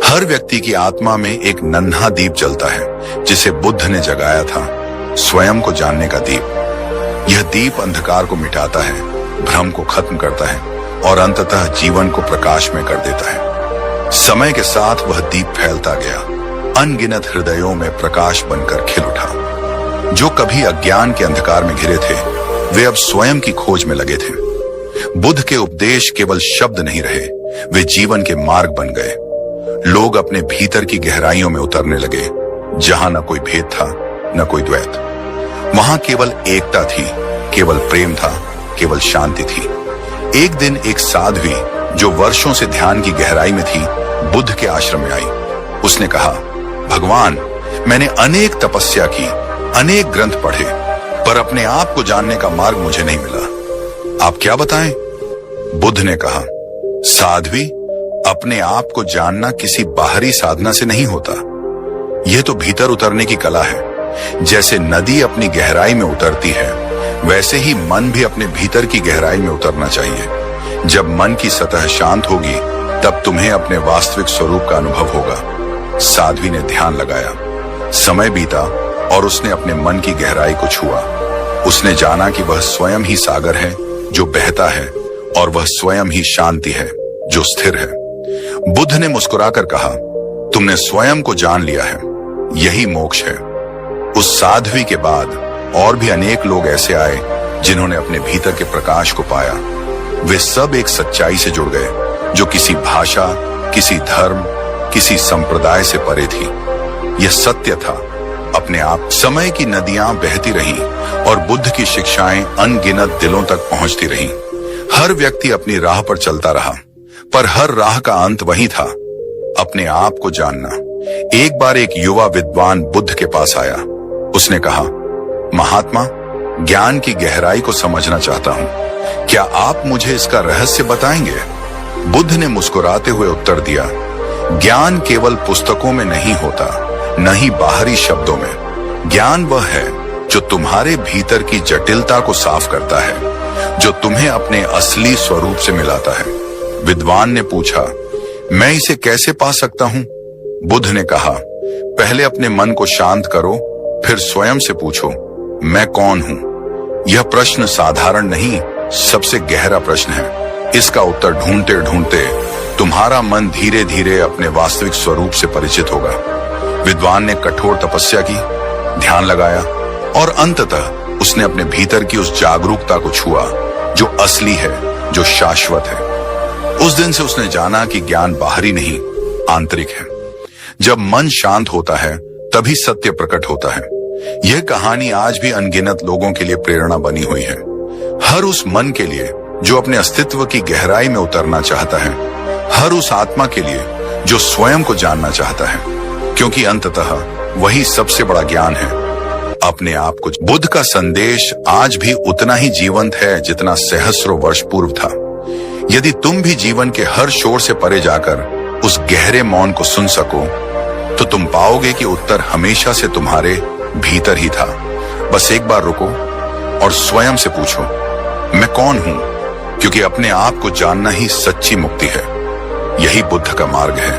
हर व्यक्ति की आत्मा में एक नन्हा दीप जलता है, जिसे बुद्ध ने जगाया था, स्वयं को जानने का दीप। यह दीप अंधकार को मिटाता है, भ्रम को खत्म करता है और अंततः जीवन को प्रकाश में कर देता है। समय के साथ वह दीप फैलता गया, अनगिनत हृदयों में प्रकाश बनकर खिल उठा। जो कभी अज्ञान के अंधकार में घिरे थे, वे अब स्वयं की खोज में लगे थे। बुद्ध के उपदेश केवल शब्द नहीं रहे, वे जीवन के मार्ग बन गए। लोग अपने भीतर की गहराइयों में उतरने लगे, जहां न कोई भेद था, न कोई द्वैत। वहां केवल एकता थी, केवल प्रेम था, केवल शांति थी। एक दिन एक साध्वी, जो वर्षों से ध्यान की गहराई में थी, बुद्ध के आश्रम में आई। उसने कहा, भगवान, मैंने अनेक तपस्या की, अनेक ग्रंथ पढ़े, पर अपने आप को जानने का मार्ग मुझे नहीं मिला। आप क्या बताएं? बुद्ध ने कहा, साध्वी, अपने आप को जानना किसी बाहरी साधना से नहीं होता। यह तो भीतर उतरने की कला है। जैसे नदी अपनी गहराई में उतरती है, वैसे ही मन भी अपने भीतर की गहराई में उतरना चाहिए। जब मन की सतह शांत होगी, तब तुम्हें अपने वास्तविक स्वरूप का अनुभव होगा। साध्वी ने ध्यान लगाया, समय बीता और उसने अपने मन की गहराई को छुआ। उसने जाना कि वह स्वयं ही सागर है जो बहता है, और वह स्वयं ही शांति है जो स्थिर है। बुद्ध ने मुस्कुराकर कहा, तुमने स्वयं को जान लिया है, यही मोक्ष है। उस साध्वी के बाद और भी अनेक लोग ऐसे आए जिन्होंने अपने भीतर के प्रकाश को पाया। वे सब एक सच्चाई से जुड़ गए, जो किसी भाषा, किसी धर्म, किसी संप्रदाय से परे थी। यह सत्य था अपने आप। समय की नदियां बहती रहीं और बुद्ध की शिक्षाएं अनगिनत दिलों तक पहुंचती रहीं। हर व्यक्ति अपनी राह पर चलता रहा, पर हर राह का अंत वही था, अपने आप को जानना। एक बार एक युवा विद्वान बुद्ध के पास आया। उसने कहा, महात्मा, ज्ञान की गहराई को समझना चाहता हूं, क्या आप मुझे इसका रहस्य बताएंगे? बुद्ध ने मुस्कुराते हुए उत्तर दिया, ज्ञान केवल पुस्तकों में नहीं होता, न ही बाहरी शब्दों में। ज्ञान वह है जो तुम्हारे भीतर की जटिलता को साफ करता है, जो तुम्हें अपने असली स्वरूप से मिलाता है। विद्वान ने पूछा, मैं इसे कैसे पा सकता हूं? बुद्ध ने कहा, पहले अपने मन को शांत करो, फिर स्वयं से पूछो, मैं कौन हूं? यह प्रश्न साधारण नहीं, सबसे गहरा प्रश्न है। इसका उत्तर ढूंढते ढूंढते तुम्हारा मन धीरे धीरे अपने वास्तविक स्वरूप से परिचित होगा। विद्वान ने कठोर तपस्या की, ध्यान लगाया और अंततः उसने अपने भीतर की उस जागरूकता को छुआ जो असली है, जो शाश्वत है। उस दिन से उसने जाना कि ज्ञान बाहरी नहीं, आंतरिक है। जब मन शांत होता है, तभी सत्य प्रकट होता है। यह कहानी आज भी अनगिनत लोगों के लिए प्रेरणा बनी हुई है। हर उस मन के लिए जो अपने अस्तित्व की गहराई में उतरना चाहता है, हर उस आत्मा के लिए जो स्वयं को जानना चाहता है, क्योंकि अंततः वही सबसे बड़ा ज्ञान है, अपने आप को। बुद्ध का संदेश आज भी उतना ही जीवंत है जितना सहस्रों वर्ष पूर्व था। यदि तुम भी जीवन के हर शोर से परे जाकर उस गहरे मौन को सुन सको, तो तुम पाओगे कि उत्तर हमेशा से तुम्हारे भीतर ही था। बस एक बार रुको और स्वयं से पूछो, मैं कौन हूं? क्योंकि अपने आप को जानना ही सच्ची मुक्ति है। यही बुद्ध का मार्ग है।